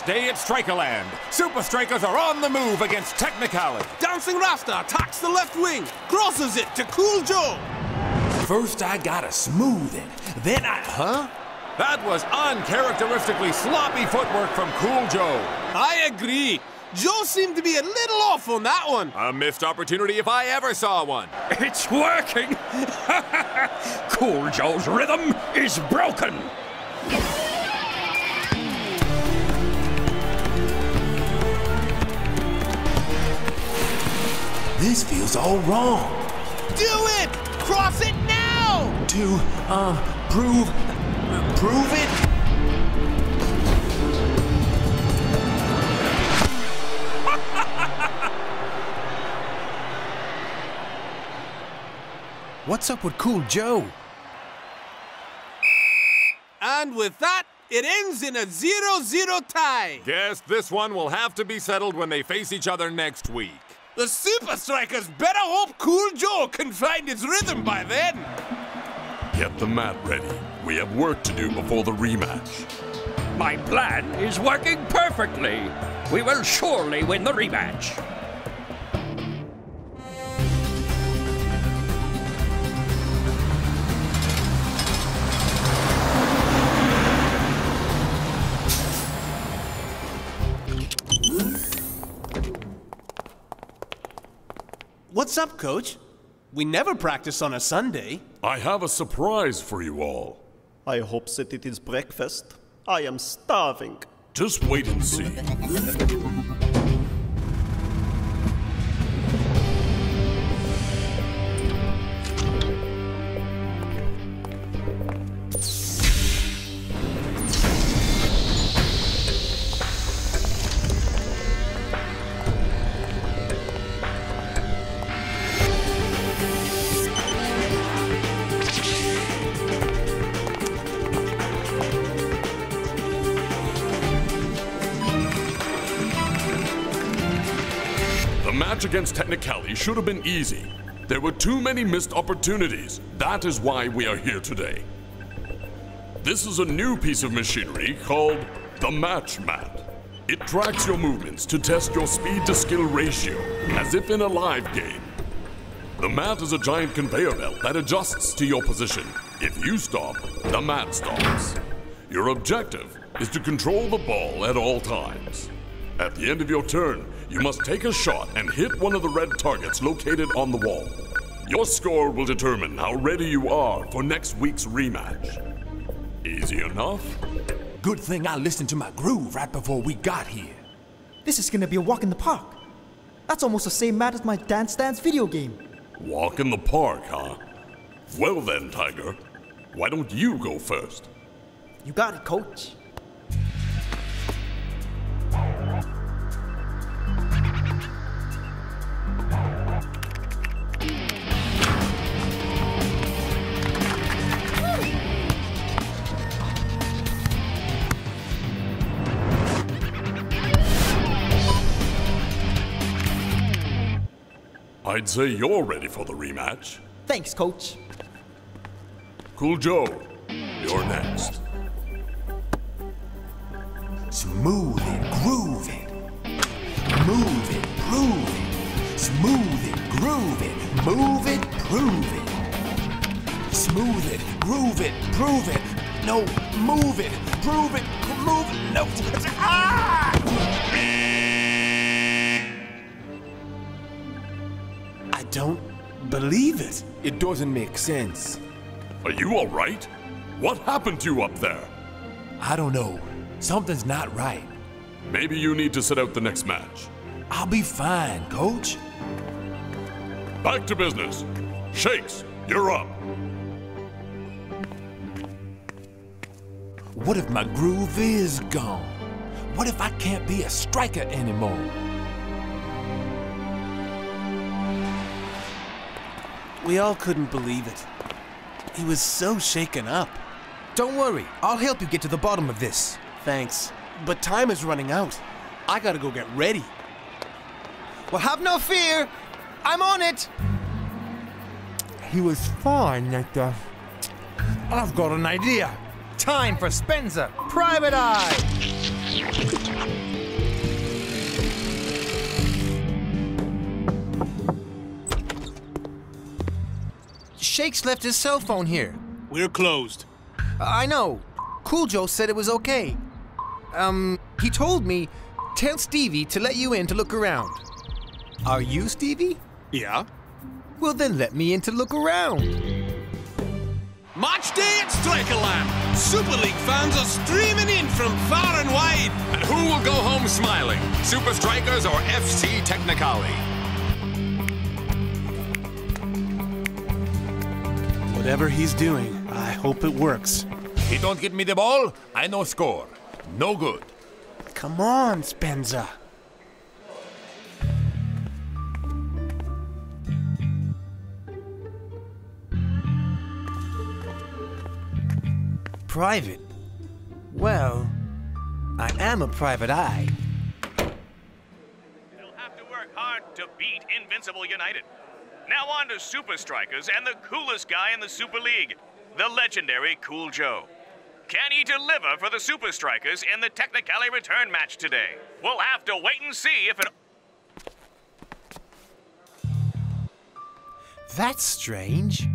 S3: Day at Strikerland. Supa Strikas are on the move against Technicality.
S5: Dancing Rasta attacks the left wing, crosses it to Cool Joe.
S16: First I gotta smooth it, then Huh?
S3: That was uncharacteristically sloppy footwork from Cool Joe.
S5: I agree. Joe seemed to be a little off on that one.
S3: A missed opportunity if I ever saw one.
S19: It's working. Cool Joe's rhythm is broken.
S16: This feels all wrong.
S5: Do it! Cross it now!
S16: To, prove it?
S6: What's up with Cool Joe?
S5: And with that, it ends in a 0-0 tie.
S3: Guess this one will have to be settled when they face each other next week.
S5: The Supa Strikas better hope Cool Joe can find his rhythm by then.
S10: Get the mat ready. We have work to do before the rematch.
S19: My plan is working perfectly. We will surely win the rematch.
S7: What's up, Coach? We never practice on a Sunday.
S10: I have a surprise for you all.
S20: I hope that it is breakfast. I am starving.
S10: Just wait and see. The match against Technicality should have been easy. There were too many missed opportunities. That is why we are here today. This is a new piece of machinery called the Match Mat. It tracks your movements to test your speed to skill ratio, as if in a live game. The mat is a giant conveyor belt that adjusts to your position. If you stop, the mat stops. Your objective is to control the ball at all times. At the end of your turn, you must take a shot and hit one of the red targets located on the wall. Your score will determine how ready you are for next week's rematch. Easy enough?
S16: Good thing I listened to my groove right before we got here.
S4: This is gonna be a walk in the park. That's almost the same mat as my Dance Dance video game.
S10: Walk in the park, huh? Well then, Tiger. Why don't you go first?
S4: You got it, Coach.
S10: I'd say you're ready for the rematch.
S18: Thanks, Coach.
S10: Cool Joe, you're next.
S16: Smooth it, groove it. Move it, prove it. Smooth it, groove it. Move it, prove it. Smooth it, groove it, prove it. No, move it, prove it, move it. No. Ah!
S7: I don't believe it.
S16: It doesn't make sense.
S10: Are you all right? What happened to you up there?
S16: I don't know. Something's not right.
S10: Maybe you need to sit out the next match.
S16: I'll be fine, Coach.
S10: Back to business. Shakes, you're up.
S16: What if my groove is gone? What if I can't be a striker anymore?
S7: We all couldn't believe it. He was so shaken up.
S6: Don't worry, I'll help you get to the bottom of this.
S7: Thanks, but time is running out. I gotta go get ready.
S6: Well, have no fear. I'm on it.
S11: He was fine, Nectar. I've got an idea.
S6: Time for Spencer. Private Eye. Shakes left his cell phone here.
S7: We're closed.
S6: I know. Cool Joe said it was okay. He told me, tell Stevie to let you in to look around. Are you Stevie?
S7: Yeah.
S6: Well, then let me in to look around.
S5: Match day at Strikerland. Super League fans are streaming in from far and wide.
S3: And who will go home smiling? Supa Strikas or FC Technicali?
S7: Whatever he's doing, I hope it works.
S16: He don't get me the ball, I no score. No good.
S7: Come on, Spencer.
S6: Private? Well, I am a private eye.
S9: They'll have to work hard to beat Invincible United. Now on to Supa Strikas and the coolest guy in the Super League, the legendary Cool Joe. Can he deliver for the Supa Strikas in the Technicali return match today? We'll have to wait and see if it...
S6: That's strange.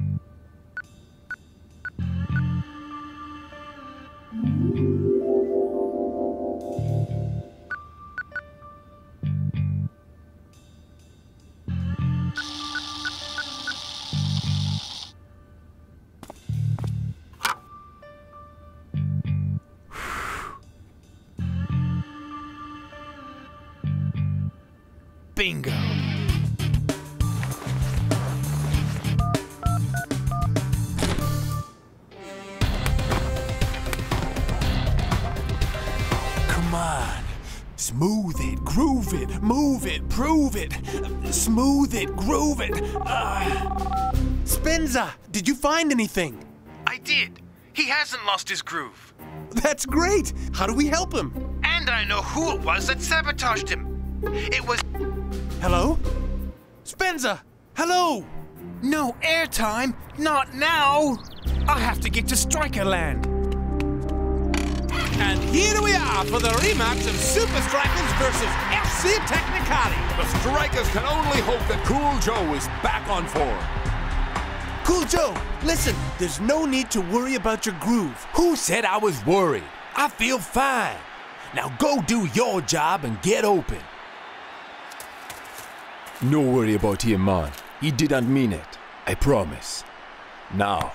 S6: Bingo.
S16: Come on. Smooth it, groove it, move it, prove it. Smooth it, groove it.
S7: Spencer, did you find anything?
S6: I did. He hasn't lost his groove.
S7: That's great. How do we help him?
S6: And I know who it was that sabotaged him. It was...
S7: Hello? Spencer! Hello!
S6: No airtime! Not now! I have to get to Strikerland.
S5: And here we are for the rematch of Supa Strikas versus FC Technicali.
S3: The Strikers can only hope that Cool Joe is back on form.
S7: Cool Joe, listen, there's no need to worry about your groove.
S16: Who said I was worried? I feel fine. Now go do your job and get open. No worry about him, man. He didn't mean it. I promise. Now,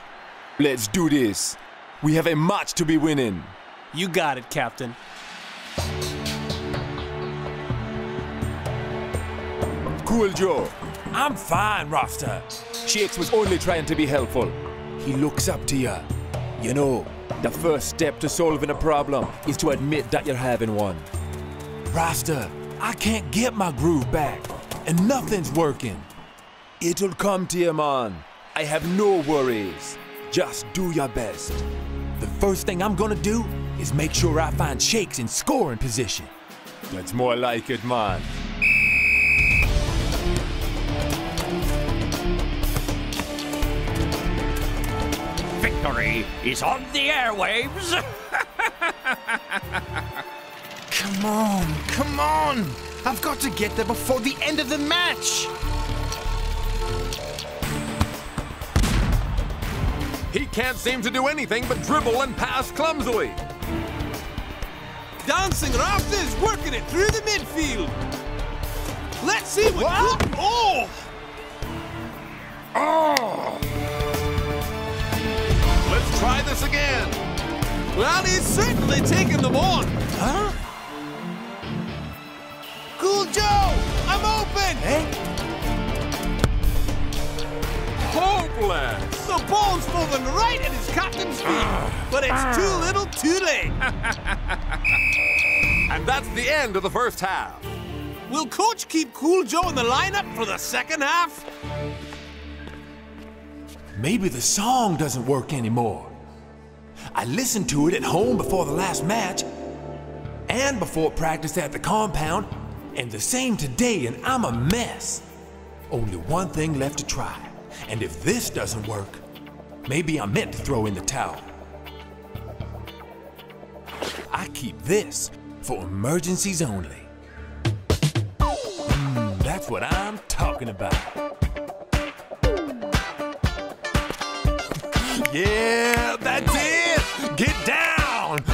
S16: let's do this. We have a match to be winning.
S7: You got it, Captain.
S16: Cool Joe. I'm fine, Rasta. Shakes was only trying to be helpful. He looks up to you. You know, the first step to solving a problem is to admit that you're having one. Rasta, I can't get my groove back, and nothing's working. It'll come to you, man. I have no worries. Just do your best. The first thing I'm gonna do is make sure I find Shakes in scoring position. That's more like it, man.
S19: victory is on the airwaves.
S6: Come on! I've got to get there before the end of the match!
S3: He can't seem to do anything but dribble and pass clumsily.
S5: Dancing Rasta is working it through the midfield. Let's see what... Oh!
S3: Oh! Let's try this again.
S5: Well, he's certainly taking them on.
S6: Huh?
S5: Cool Joe, I'm open!
S3: Hopeless!
S5: The ball's falling right at his captain's feet, but it's too little too late.
S3: And that's the end of the first half.
S5: Will Coach keep Cool Joe in the lineup for the second half?
S16: Maybe the song doesn't work anymore. I listened to it at home before the last match, and before practice at the compound, and the same today, and I'm a mess. Only one thing left to try, and if this doesn't work, maybe I'm meant to throw in the towel. I keep this for emergencies only. That's what I'm talking about. Yeah, that's it! Get down!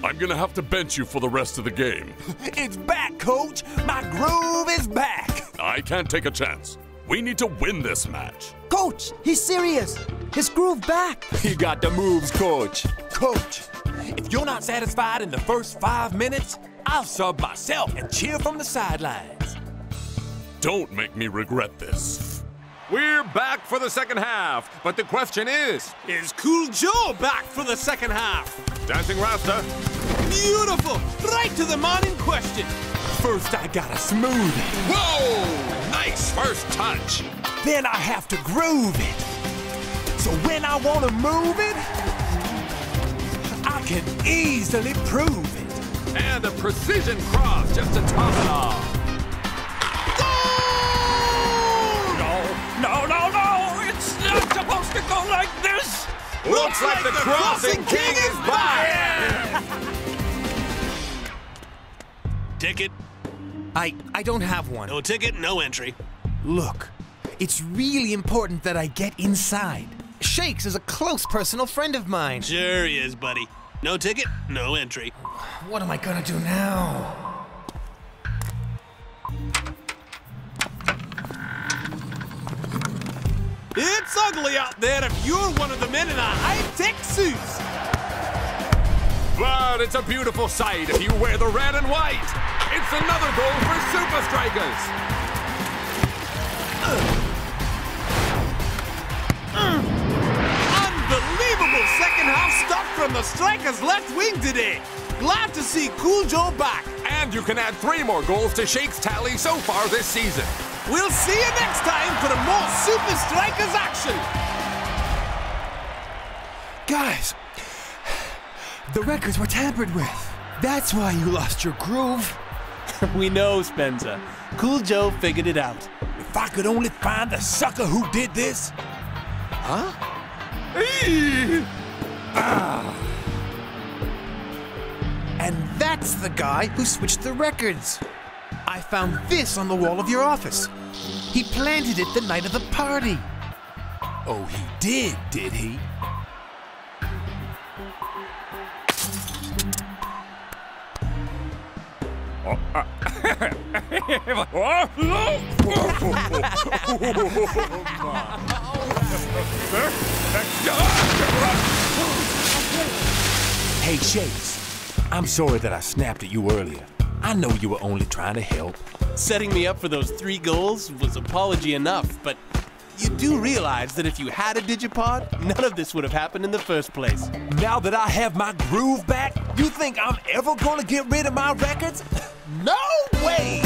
S10: I'm gonna have to bench you for the rest of the game.
S16: It's back, Coach! My groove is back!
S10: I can't take a chance. We need to win this match.
S18: Coach, he's serious. His groove back.
S16: You got the moves, Coach. Coach, if you're not satisfied in the first 5 minutes, I'll sub myself and cheer from the sidelines.
S10: Don't make me regret this.
S3: We're back for the second half, but the question is
S5: Cool Joe back for the second half?
S3: Dancing Rasta.
S5: Beautiful! Right to the man in question.
S16: First, I gotta smooth it.
S3: Whoa! Nice first touch.
S16: Then I have to groove it. So when I wanna move it, I can easily prove it.
S3: And a precision cross just to top it off.
S19: No! It's not supposed to go like this!
S3: Looks like the crossing king is back!
S5: Ticket?
S6: I don't have one.
S5: No ticket, no entry.
S6: Look, it's really important that I get inside. Shakes is a close personal friend of mine.
S5: Sure he is, buddy. No ticket, no entry.
S6: What am I gonna do now?
S5: It's ugly out there if you're one of the men in the high-tech suits.
S3: But it's a beautiful sight if you wear the red and white. It's another goal for Supa Strikas.
S5: Unbelievable second-half stuff from the Strikers' left wing today. Glad to see Cool Joe back.
S3: And you can add 3 more goals to Shake's tally so far this season.
S5: We'll see you next time for more Supa Strikas action.
S6: Guys, the records were tampered with. That's why you lost your groove.
S7: We know, Spencer. Cool Joe figured it out.
S16: If I could only find the sucker who did this.
S6: Huh? And that's the guy who switched the records. I found this on the wall of your office. He planted it the night of the party.
S16: Oh, he did he? Hey, Shakes. I'm sorry that I snapped at you earlier. I know you were only trying to help.
S7: Setting me up for those 3 goals was apology enough, but you do realize that if you had a digipod, none of this would have happened in the first place.
S16: Now that I have my groove back, you think I'm ever gonna get rid of my records? No way!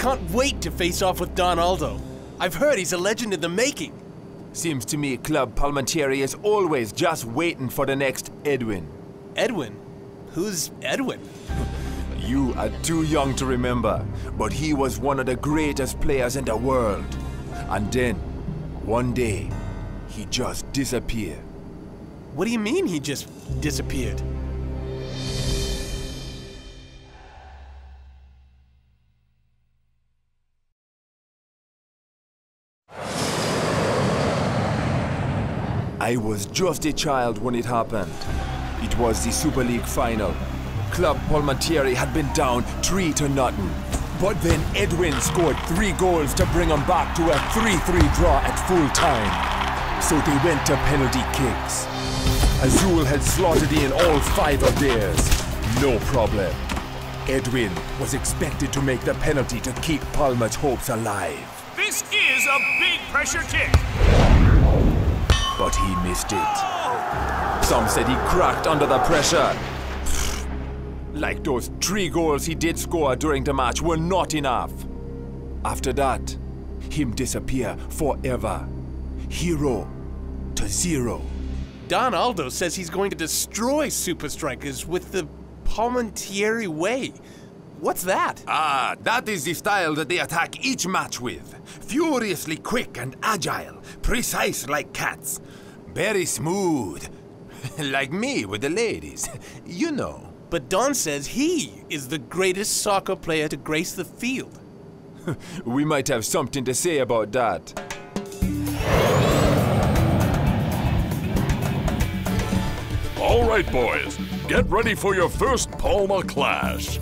S7: can't wait to face off with Don Aldo. I've heard he's a legend in the making.
S3: Seems to me Club Palmentieri is always just waiting for the next Edwin.
S7: Edwin? Who's Edwin?
S3: You are too young to remember, but he was one of the greatest players in the world. And then, one day, he just disappeared.
S7: What do you mean he just disappeared?
S3: I was just a child when it happened. It was the Super League final. Club Palmentieri had been down 3-0. But then Edwin scored 3 goals to bring them back to a 3-3 draw at full time. So they went to penalty kicks. Azul had slotted in all 5 of theirs. No problem. Edwin was expected to make the penalty to keep Palma's hopes alive.
S9: This is a big pressure kick.
S3: But he missed it. Some said he cracked under the pressure. Like those 3 goals he did score during the match were not enough. After that, him disappear forever. 0 to 0.
S7: Don Aldo says he's going to destroy Supa Strikas with the Palmentieri way. What's that?
S3: Ah, that is the style that they attack each match with. Furiously quick and agile, precise like cats. Very smooth. Like me with the ladies, you know.
S7: But Don says he is the greatest soccer player to grace the field.
S3: We might have something to say about that.
S10: All right, boys. Get ready for your first Palma clash.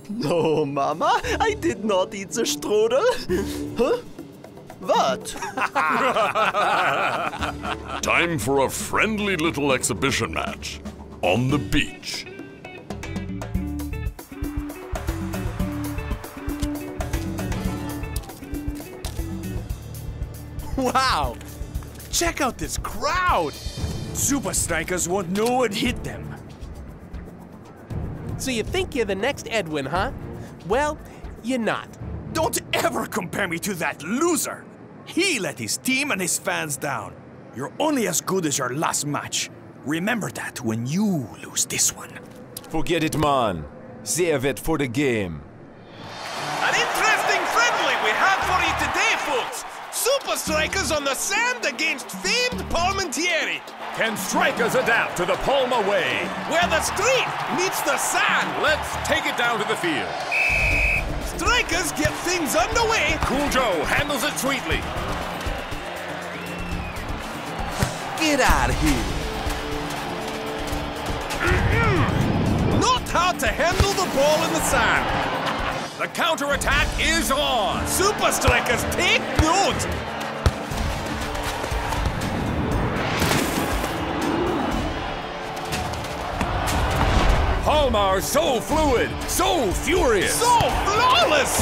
S20: No, Mama, I did not eat the strudel. Huh? What?
S10: Time for a friendly little exhibition match on the beach.
S7: Wow! Check out this crowd!
S15: Supa Strikas won't know what hit them.
S7: So you think you're the next Edwin, huh? Well, you're not.
S15: Don't ever compare me to that loser! He let his team and his fans down. You're only as good as your last match. Remember that when you lose this one.
S3: Forget it, man. Save it for the game.
S5: An interesting friendly we have for you today, folks. Supa Strikas on the sand against famed Palmentieri.
S8: Can strikers adapt to the Palma way?
S5: Where the street meets the sand.
S8: Let's take it down to the field.
S5: Strikers get things underway.
S8: Cool Joe handles it sweetly.
S3: Get out of here.
S5: Not how to handle the ball in the sand.
S8: The counterattack is on.
S5: Supa Strikas, take note.
S8: Palma so fluid, so furious,
S5: so flawless.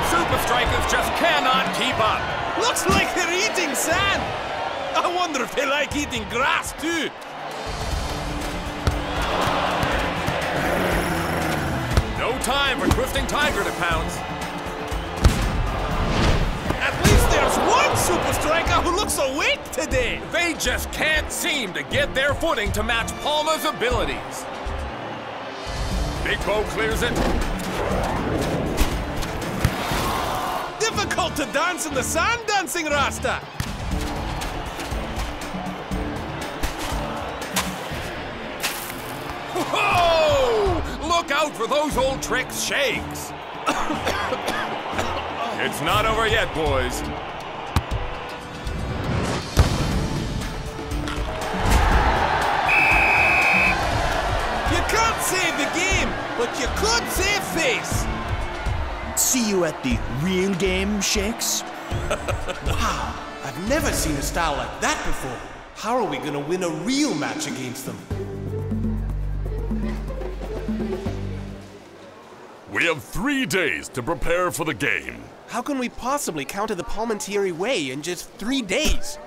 S8: Supa Strikas just cannot keep up.
S5: Looks like they're eating sand. I wonder if they like eating grass too.
S8: No time for Twisting Tiger to pounce.
S5: At least there's one Supa Striker who looks awake today.
S8: They just can't seem to get their footing to match Palma's abilities. Big Bo clears it.
S5: Difficult to dance in the sand, dancing Rasta.
S8: Whoa! Look out for those old tricks shakes. It's not over yet, boys.
S5: You can't save the game, but you could save face.
S15: See you at the real game, Shakes?
S7: Wow, I've never seen a style like that before. How are we gonna win a real match against them?
S10: We have 3 days to prepare for the game.
S7: How can we possibly counter the Palmentieri way in just 3 days?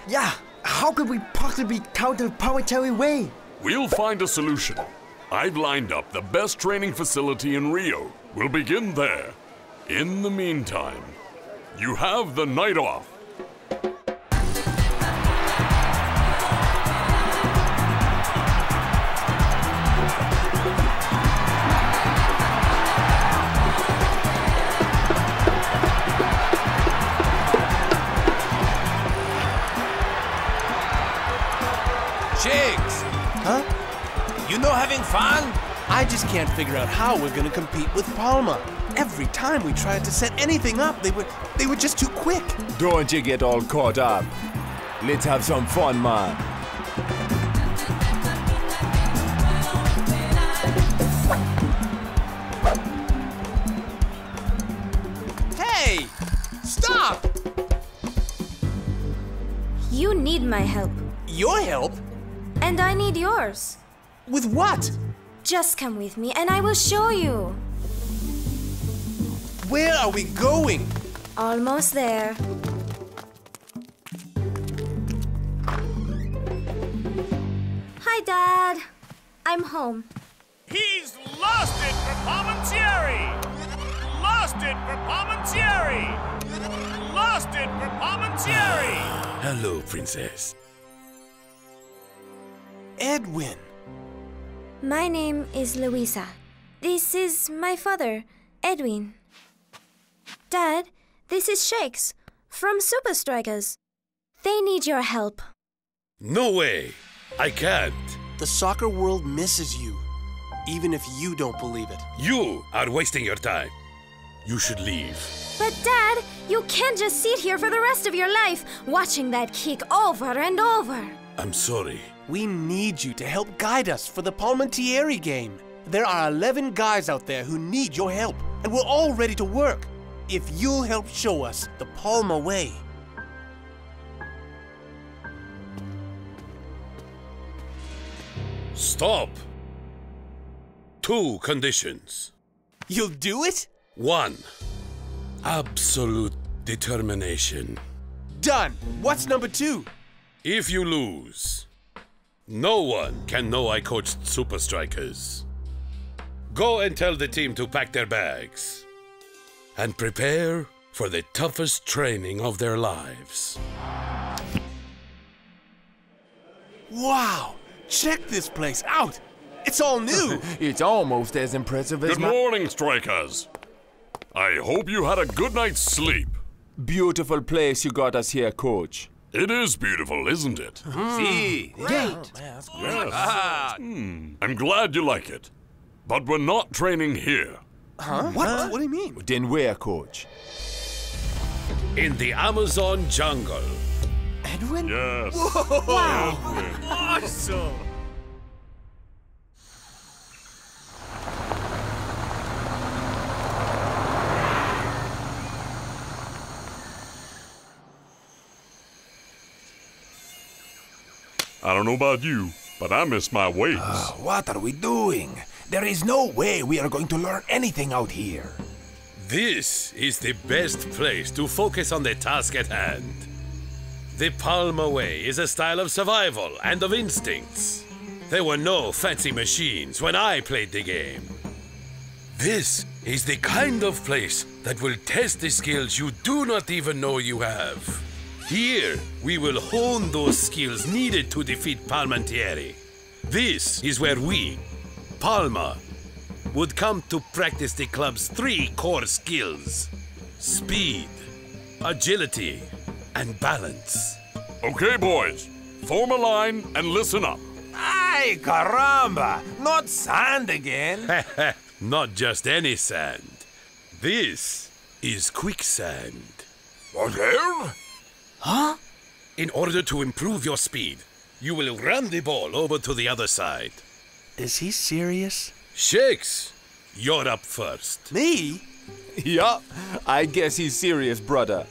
S18: Yeah, how could we possibly counter the Palmentieri way?
S10: We'll find a solution. I've lined up the best training facility in Rio. We'll begin there. In the meantime, you have the night off.
S5: Chicks!
S7: Huh?
S5: You know having fun?
S7: I just can't figure out how we're gonna compete with Palma. Every time we tried to set anything up, they were just too quick.
S16: Don't you get all caught up. Let's have some fun, man.
S7: Hey! Stop!
S21: You need my help.
S7: Your help?
S21: And I need yours.
S7: With what?
S21: Just come with me and I will show you.
S7: Where are we going?
S21: Almost there. Hi, Dad. I'm home.
S9: He's lost it for Palmentieri! Lost it for Palmentieri! Lost it for Palmentieri!
S2: Hello, Princess.
S7: Edwin.
S21: My name is Louisa. This is my father, Edwin. Dad, this is Shakes from Supa Strikas. They need your help.
S2: No way. I can't.
S7: The soccer world misses you, even if you don't believe it.
S2: You are wasting your time. You should leave.
S21: But Dad, you can't just sit here for the rest of your life watching that kick over and over.
S2: I'm sorry.
S7: We need you to help guide us for the Palmentieri game. There are 11 guys out there who need your help, and we're all ready to work. If you'll help show us the Palma way.
S2: Stop. 2 conditions.
S7: You'll do it?
S2: 1. Absolute determination.
S7: Done. What's number 2?
S2: If you lose, no one can know I coached Supa Strikas. Go and tell the team to pack their bags and prepare for the toughest training of their lives.
S7: Wow! Check this place out! It's all new!
S3: It's almost as impressive as
S10: Good morning, Strikers. I hope you had a good night's sleep.
S3: Beautiful place you got us here, Coach.
S10: It is beautiful, isn't it?
S3: See?
S7: Great!
S10: Yes. I'm glad you like it. But we're not training here.
S7: Huh? What? What do you mean?
S3: Then where, Coach?
S2: In the Amazon jungle.
S7: Edwin?
S10: Yes.
S7: Wow!
S9: Awesome!
S10: I don't know about you, but I miss my weights.
S15: What are we doing? There is no way we are going to learn anything out here.
S2: This is the best place to focus on the task at hand. The Palma way is a style of survival and of instincts. There were no fancy machines when I played the game. This is the kind of place that will test the skills you do not even know you have. Here, we will hone those skills needed to defeat Palmentieri. This is where we, Palma, would come to practice the club's 3 core skills: speed, agility, and balance.
S10: Okay, boys, form a line and listen up.
S15: Ay, caramba! Not sand again!
S2: Not just any sand. This is quicksand.
S15: What else?
S18: Huh?
S2: In order to improve your speed, you will run the ball over to the other side.
S7: Is he serious?
S2: Shakes, you're up first.
S7: Me?
S3: Yeah, I guess he's serious, brother.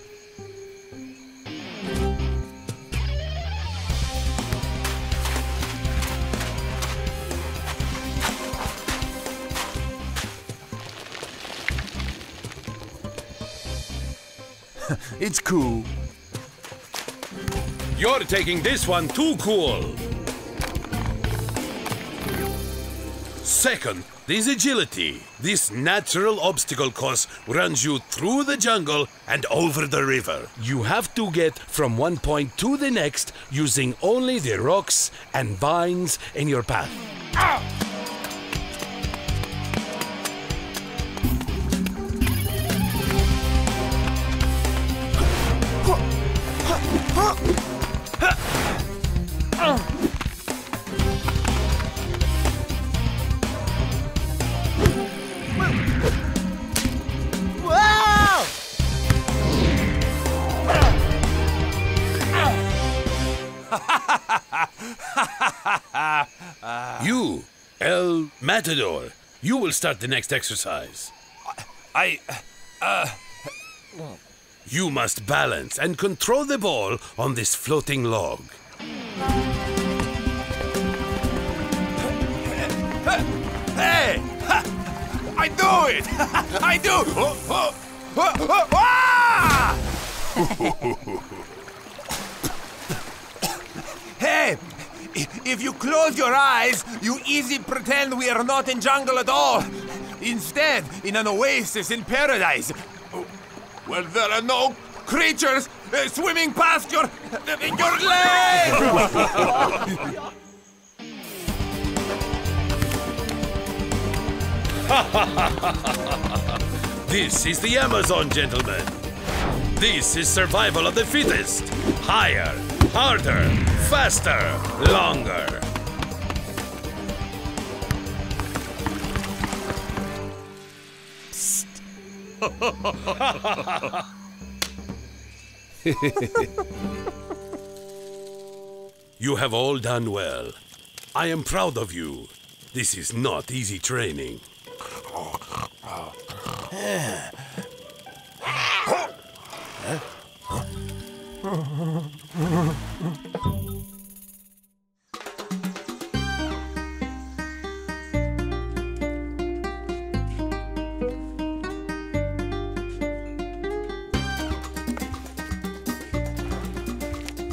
S3: It's cool.
S2: You're taking this one too cool. Second, this agility. This natural obstacle course runs you through the jungle and over the river. You have to get from one point to the next using only the rocks and vines in your path. You, El Matador, you will start the next exercise. You must balance and control the ball on this floating log.
S3: Hey! I do it! I do! Hey! If you close your eyes, you easy pretend we are not in jungle at all. Instead, in an oasis in paradise. Well, there are no creatures swimming past your leg!
S2: This is the Amazon, gentlemen. This is survival of the fittest. Higher, harder, faster, longer. Psst. You have all done well. I am proud of you. This is not easy training.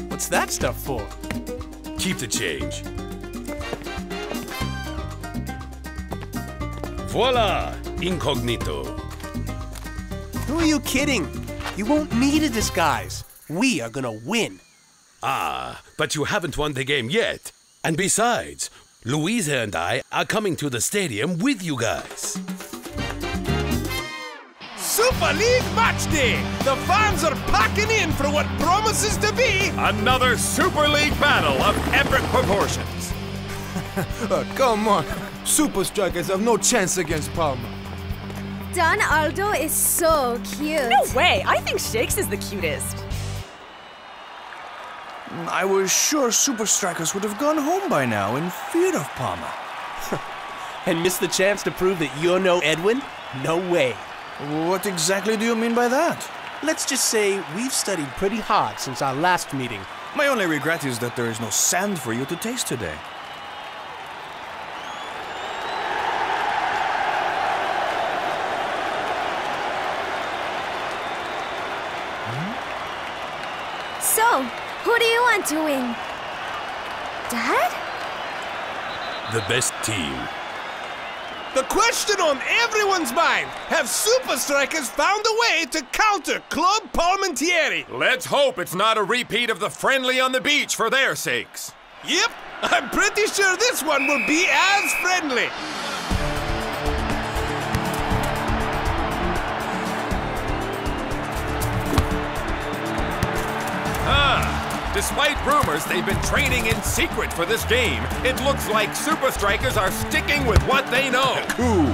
S7: What's that stuff for?
S2: Keep the change. Voila! Incognito.
S7: Who are you kidding? You won't need a disguise. We are gonna win.
S2: Ah, but you haven't won the game yet. And besides, Louisa and I are coming to the stadium with you guys.
S5: Super League Match Day! The fans are packing in for what promises to be
S8: another Super League battle of epic proportions.
S6: Come on. Supa Strikas have no chance against Palma.
S21: Don Aldo is so cute.
S1: No way! I think Shakes is the cutest.
S15: I was sure Supa Strikas would have gone home by now in fear of Palma.
S7: And missed the chance to prove that you're no Edwin? No way.
S15: What exactly do you mean by that?
S7: Let's just say we've studied pretty hard since our last meeting.
S15: My only regret is that there is no sand for you to taste today.
S21: So, who do you want to win? Dad?
S2: The best team.
S5: The question on everyone's mind, have Supa Strikas found a way to counter Club Palmentieri?
S8: Let's hope it's not a repeat of the friendly on the beach for their sakes.
S5: Yep, I'm pretty sure this one will be as friendly.
S8: Despite rumors they've been training in secret for this game, it looks like Supa Strikas are sticking with what they know.
S3: Cool.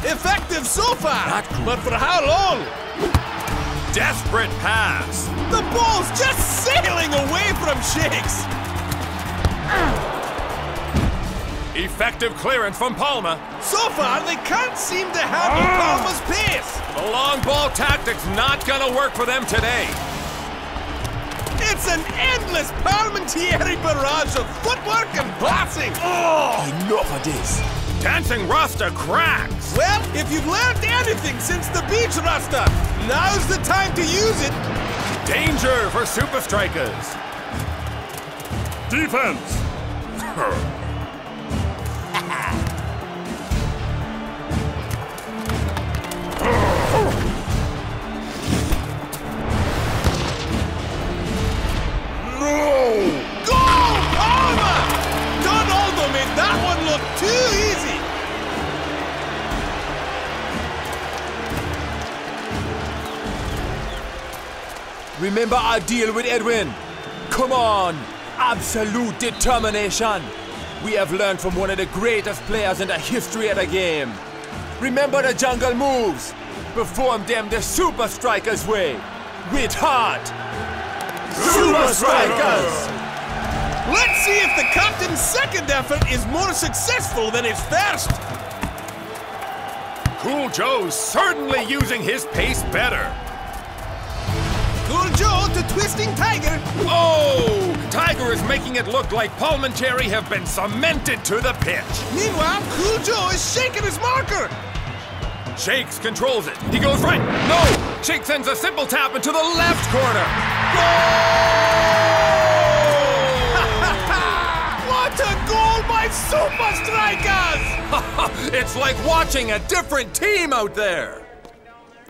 S5: Effective so far,
S3: Not cool.
S5: but for how long?
S8: Desperate pass.
S5: The ball's just sailing away from Shakes.
S8: Effective clearance from Palma.
S5: So far, they can't seem to handle Palma's pace.
S8: The long ball tactic's not gonna work for them today.
S5: It's an endless Palmentieri barrage of footwork and passing.
S3: I
S16: enough of this.
S8: Dancing Rasta cracks!
S5: Well, if you've learned anything since the beach, Rasta, now's the time to use it.
S8: Danger for Supa Strikas.
S10: Defense!
S5: That one looked too easy!
S3: Remember our deal with Edwin. Come on! Absolute determination! We have learned from one of the greatest players in the history of the game. Remember the jungle moves. Perform them the Supa Strikas way. With heart. Supa Strikas!
S5: Let's see if the captain's second effort is more successful than his first.
S8: Cool Joe's certainly using his pace better.
S5: Cool Joe to twisting Tiger.
S8: Oh! Tiger is making it look like Palmentary have been cemented to the pitch.
S5: Meanwhile, Cool Joe is shaking his marker.
S8: Shakes controls it. He goes right. No! Shake sends a simple tap into the left corner.
S5: What a goal by Supa Strikas!
S8: It's like watching a different team out there.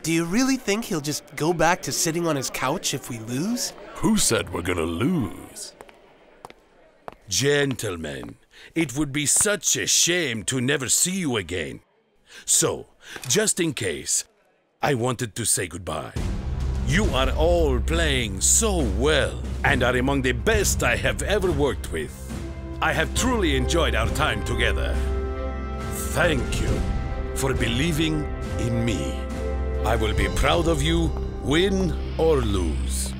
S7: Do you really think he'll just go back to sitting on his couch if we lose?
S10: Who said we're gonna lose?
S2: Gentlemen, it would be such a shame to never see you again. So, just in case, I wanted to say goodbye. You are all playing so well and are among the best I have ever worked with. I have truly enjoyed our time together. Thank you for believing in me. I will be proud of you, win or lose.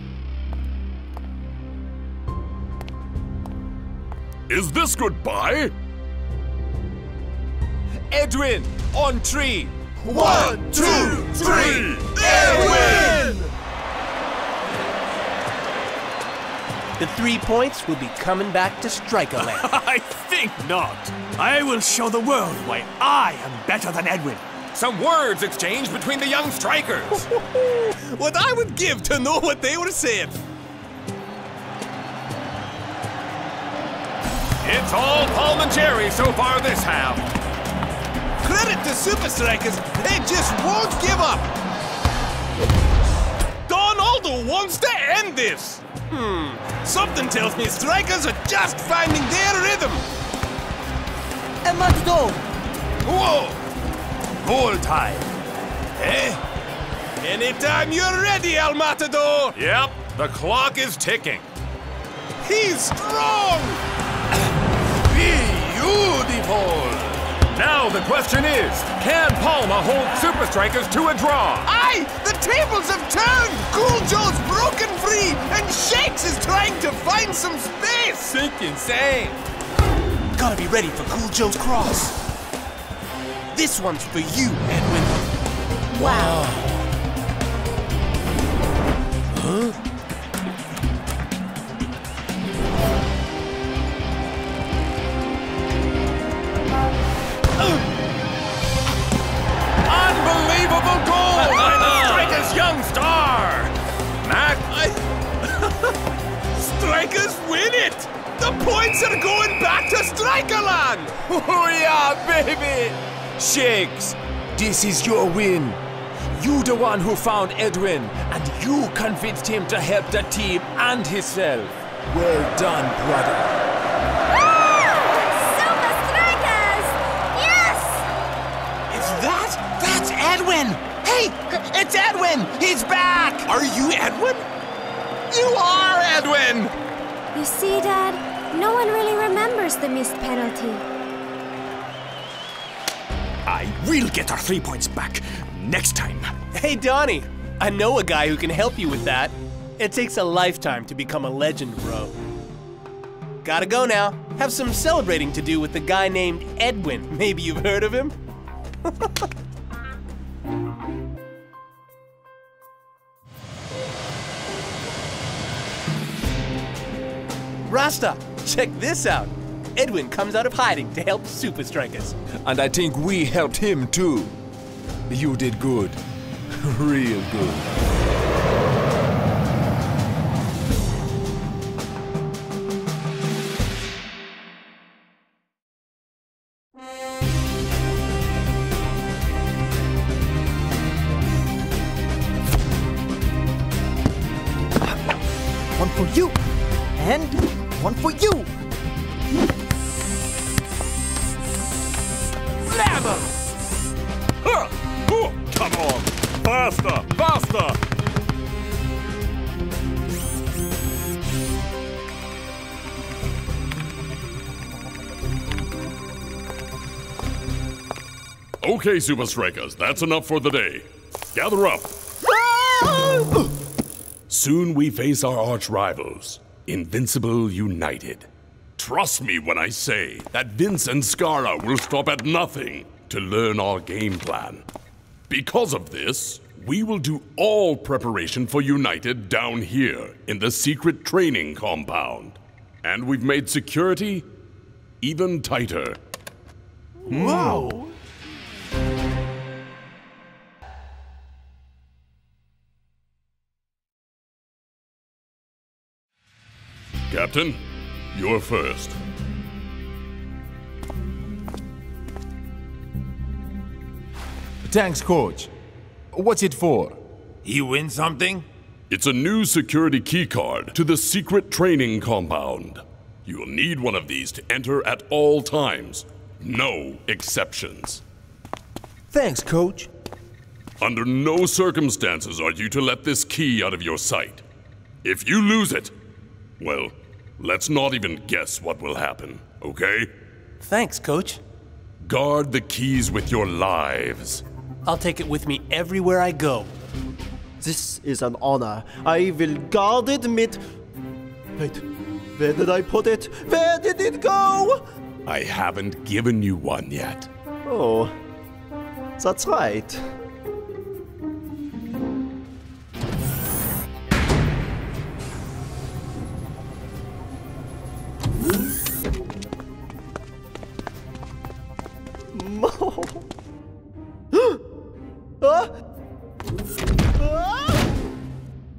S10: Is this goodbye?
S3: Edwin, on 3.
S5: 1, 2, 3, Edwin!
S7: The 3 points will be coming back to Strikerland.
S15: I think not. I will show the world why I am better than Edwin.
S8: Some words exchanged between the young strikers.
S5: What I would give to know what they were saying.
S8: It's all Palmentary so far this half.
S5: Credit to Supa Strikas, they just won't give up. Donaldo wants to end this. Something tells me Strikers are just finding their rhythm.
S18: And Matador!
S5: Whoa!
S8: Goal time.
S5: Eh? Anytime you're ready, El Matador!
S8: Yep, the clock is ticking.
S5: He's strong!
S8: Beautiful! Now the question is, can Palma hold Supa Strikas to a draw?
S5: Aye! The tables have turned! Cool Joe's broken free, and Shakes is trying to find some space!
S7: Think insane! Gotta be ready for Cool Joe's cross. This one's for you, Edwin.
S21: Wow.
S2: Huh?
S8: Unbelievable goal by the Strikas young star! Mac?
S5: Strikers win it! The points are going back to Strikerland!
S3: Oh yeah, baby! Shakes, this is your win. You the one who found Edwin, and you convinced him to help the team and himself. Well done, brother.
S21: Supa Strikas! Yes!
S11: That's Edwin! Hey, it's Edwin! He's back!
S5: Are you Edwin?
S11: You are Edwin!
S21: You see, Dad, no one really remembers the missed penalty.
S15: I will get our 3 points back next time.
S7: Hey, Donnie, I know a guy who can help you with that. It takes a lifetime to become a legend, bro. Gotta go now. Have some celebrating to do with the guy named Edwin. Maybe you've heard of him? Rasta, check this out. Edwin comes out of hiding to help Supa Strikas.
S3: And I think we helped him too. You did good. Real good.
S18: One for you, and one for you.
S10: Slammer! Come on! Faster! Faster! Okay, Supa Strikas, that's enough for the day. Gather up. Soon we face our arch rivals, Invincible United. Trust me when I say that Vince and Skara will stop at nothing to learn our game plan. Because of this, we will do all preparation for United down here in the secret training compound. And we've made security even tighter.
S7: Whoa!
S10: Captain, you're first.
S3: Thanks, Coach. What's it for?
S10: You win something? It's a new security keycard to the secret training compound. You'll need one of these to enter at all times. No exceptions.
S3: Thanks, Coach.
S10: Under no circumstances are you to let this key out of your sight. If you lose it, well, let's not even guess what will happen, okay?
S7: Thanks, Coach.
S10: Guard the keys with your lives.
S7: I'll take it with me everywhere I go.
S20: This is an honor. I will guard it with... Wait, where did I put it? Where did it go?
S10: I haven't given you one yet.
S20: Oh, that's right.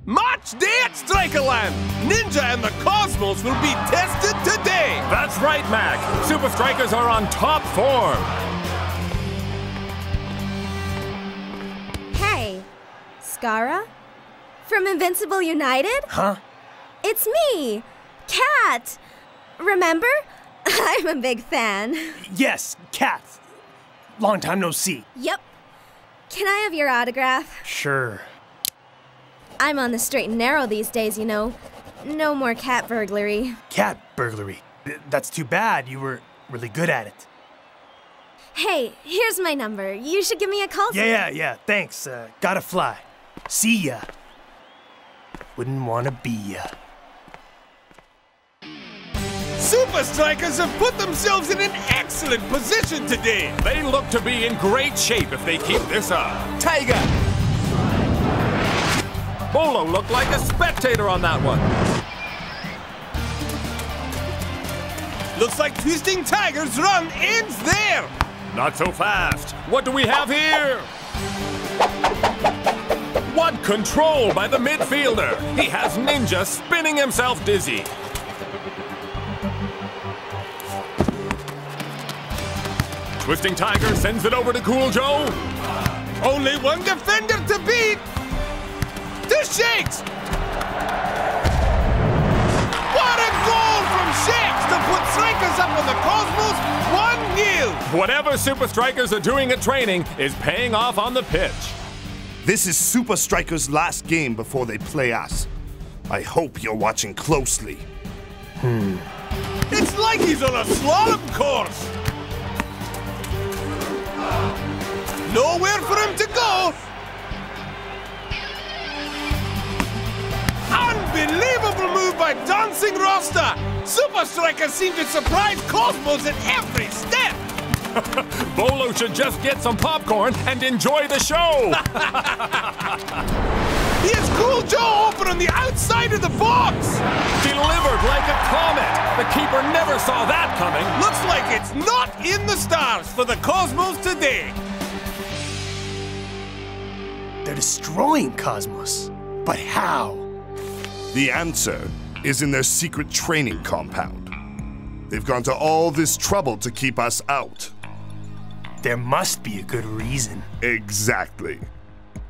S5: Match day at Strikerland! Ninja and the Cosmos will be tested today!
S8: That's right, Mac. Supa Strikas are on top form.
S21: Hey, Skara? From Invincible United?
S15: Huh?
S21: It's me, Kat. Remember? I'm a big fan.
S15: Yes, Kat. Long time no see.
S21: Yep. Can I have your autograph?
S15: Sure.
S21: I'm on the straight and narrow these days, you know. No more cat burglary.
S15: Cat burglary? That's too bad. You were really good at it.
S21: Hey, here's my number. You should give me a call.
S15: Yeah. Thanks. Gotta fly. See ya. Wouldn't wanna be ya.
S5: Supa Strikas have put themselves in an excellent position today!
S8: They look to be in great shape if they keep this up.
S5: Tiger!
S8: Bolo looked like a spectator on that one.
S5: Looks like Twisting Tiger's run ends there!
S8: Not so fast. What do we have here? What control by the midfielder! He has Ninja spinning himself dizzy. Twisting Tiger sends it over to Cool Joe.
S5: Only one defender to beat! To Shakes! What a goal from Shakes to put Strikas up on the Cosmos 1-0!
S8: Whatever Supa Strikas are doing at training is paying off on the pitch.
S14: This is Supa Strikas' last game before they play us. I hope you're watching closely.
S5: It's like he's on a slalom course! Nowhere for him to go! Unbelievable move by Dancing Rasta! Supa Strikas seem to surprise Cosmos at every step!
S8: Bolo should just get some popcorn and enjoy the show!
S5: He has Cool Joe open on the outside of the box!
S8: Delivered like a comet! The keeper never saw that coming!
S5: Looks like it's not in the stars for the Cosmos today!
S15: They're destroying Cosmos. But how?
S14: The answer is in their secret training compound. They've gone to all this trouble to keep us out.
S15: There must be a good reason.
S14: Exactly.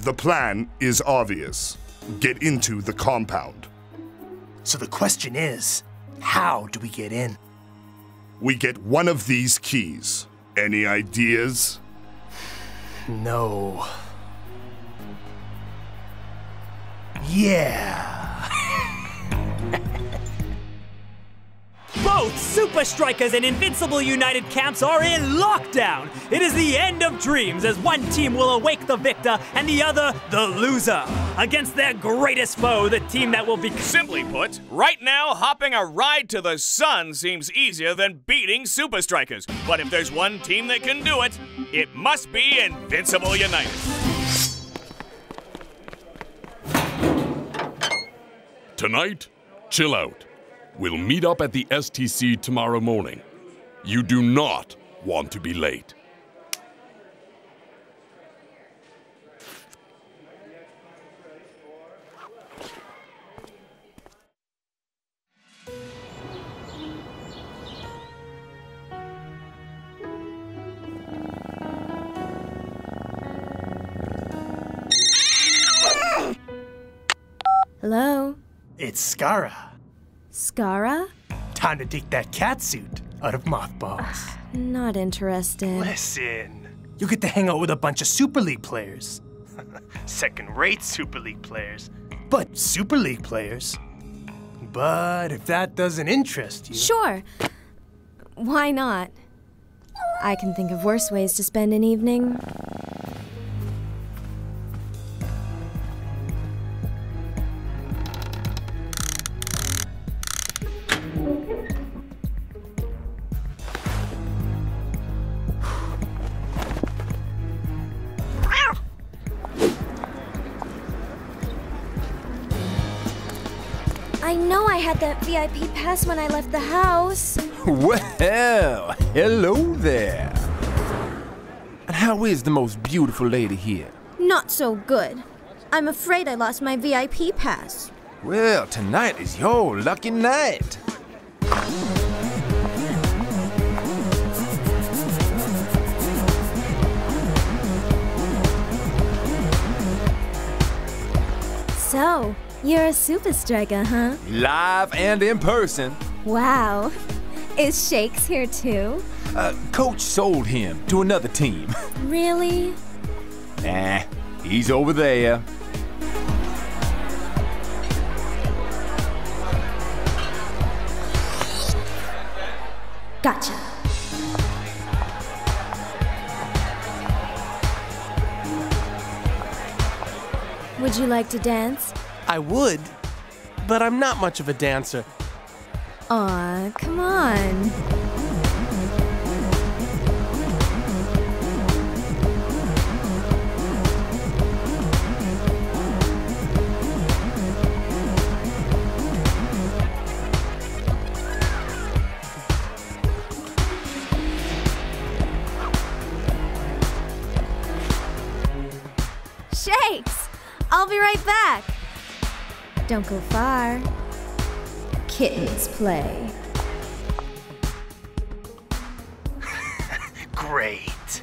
S14: The plan is obvious. Get into the compound.
S15: So the question is, how do we get in?
S14: We get one of these keys. Any ideas?
S15: No. Yeah.
S12: Both Supa Strikas and Invincible United camps are in lockdown. It is the end of dreams as one team will awake the victor and the other the loser. Against their greatest foe, the team that will be...
S9: Simply put, right now, hopping a ride to the sun seems easier than beating Supa Strikas. But if there's one team that can do it, it must be Invincible United.
S10: Tonight, chill out. We'll meet up at the STC tomorrow morning. You do not want to be late.
S21: Hello?
S15: It's Skara.
S21: Skara?
S15: Time to take that catsuit out of mothballs.
S21: Not interested.
S15: Listen, you get to hang out with a bunch of Super League players. Second-rate Super League players, but Super League players. But if that doesn't interest you...
S21: Sure. Why not? I can think of worse ways to spend an evening. I know I had that VIP pass when I left the house.
S3: Well, hello there. And how is the most beautiful lady here?
S21: Not so good. I'm afraid I lost my VIP pass.
S3: Well, tonight is your lucky night.
S21: So, you're a Supa Striker, huh?
S3: Live and in person.
S21: Wow. Is Shakes here too?
S3: Coach sold him to another team.
S21: Really?
S3: Nah, he's over there.
S21: Gotcha. Would you like to dance?
S7: I would, but I'm not much of a dancer.
S21: Aw, come on. Shakes! I'll be right back. Don't go far. Kittens play.
S15: Great.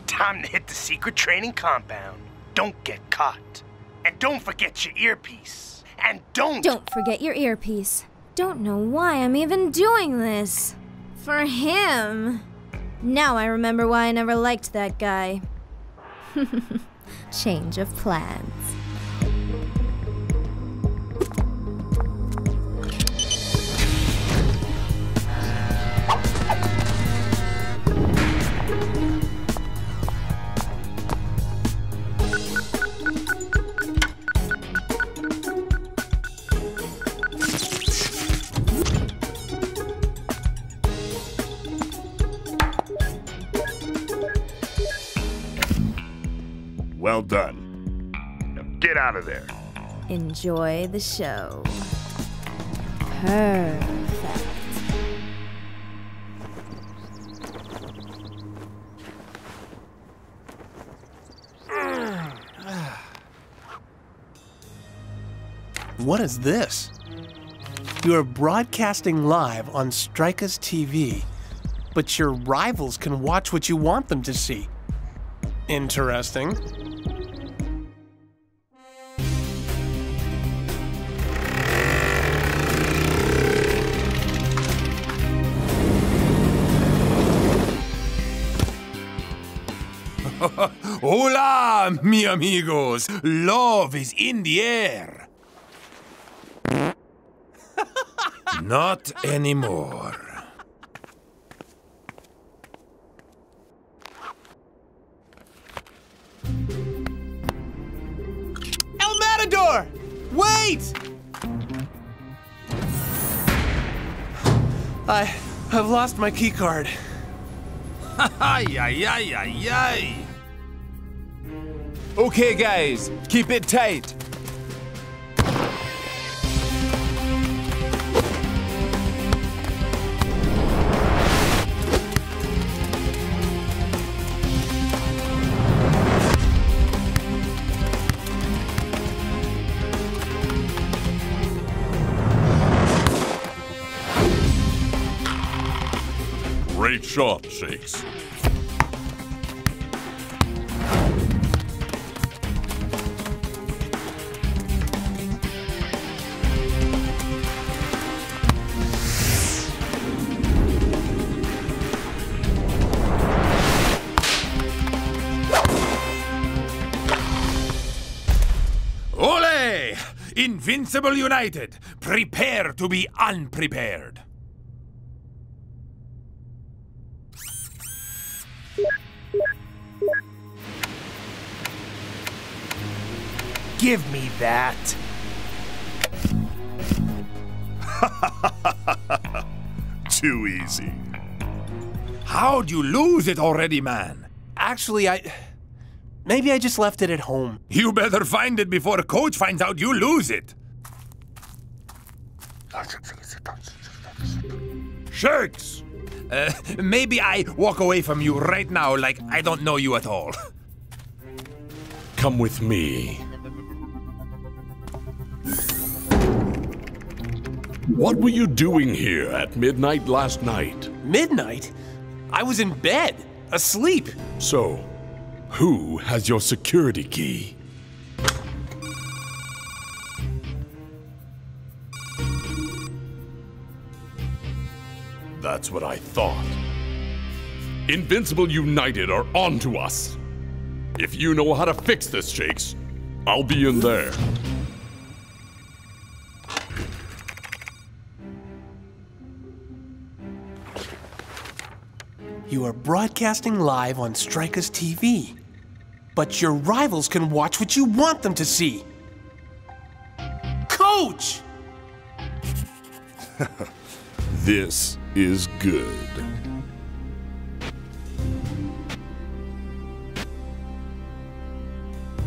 S15: Time to hit the secret training compound. Don't get caught. And don't forget your earpiece. And don't
S21: forget your earpiece. Don't know why I'm even doing this. For him. Now I remember why I never liked that guy. Change of plans.
S14: Well done. Now get out of there.
S21: Enjoy the show. Perfect.
S7: What is this? You are broadcasting live on Strikas TV, but your rivals can watch what you want them to see. Interesting.
S3: Hola, mi amigos. Love is in the air. Not anymore.
S7: El Matador! Wait! I've lost my keycard.
S3: Ay, ay, ay, ay, ay. Okay, guys, keep it tight.
S10: Great shot, Shakes.
S3: Ole! Invincible United, prepare to be unprepared.
S15: Give me that.
S14: Too easy.
S3: How'd you lose it already, man?
S7: Actually, maybe I just left it at home.
S3: You better find it before coach finds out you lose it. Shakes! Maybe I walk away from you right now like I don't know you at all.
S10: Come with me. What were you doing here at midnight last night?
S7: Midnight? I was in bed, asleep.
S10: So, who has your security key? That's what I thought. Invincible United are on to us. If you know how to fix this, Shakes, I'll be in there.
S7: You are broadcasting live on Strikas TV, but your rivals can watch what you want them to see. Coach!
S14: This is good.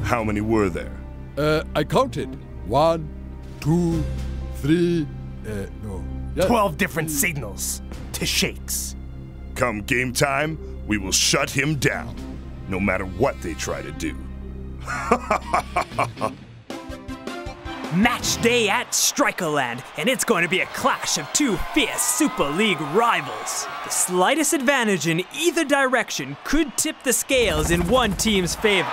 S14: How many were there?
S17: I counted. 1, 2, 3, no. Yeah.
S15: 12 different signals to Shakes.
S14: Come game time, we will shut him down, no matter what they try to do.
S12: Match day at Strikerland, and it's going to be a clash of two fierce Super League rivals. The slightest advantage in either direction could tip the scales in one team's favor.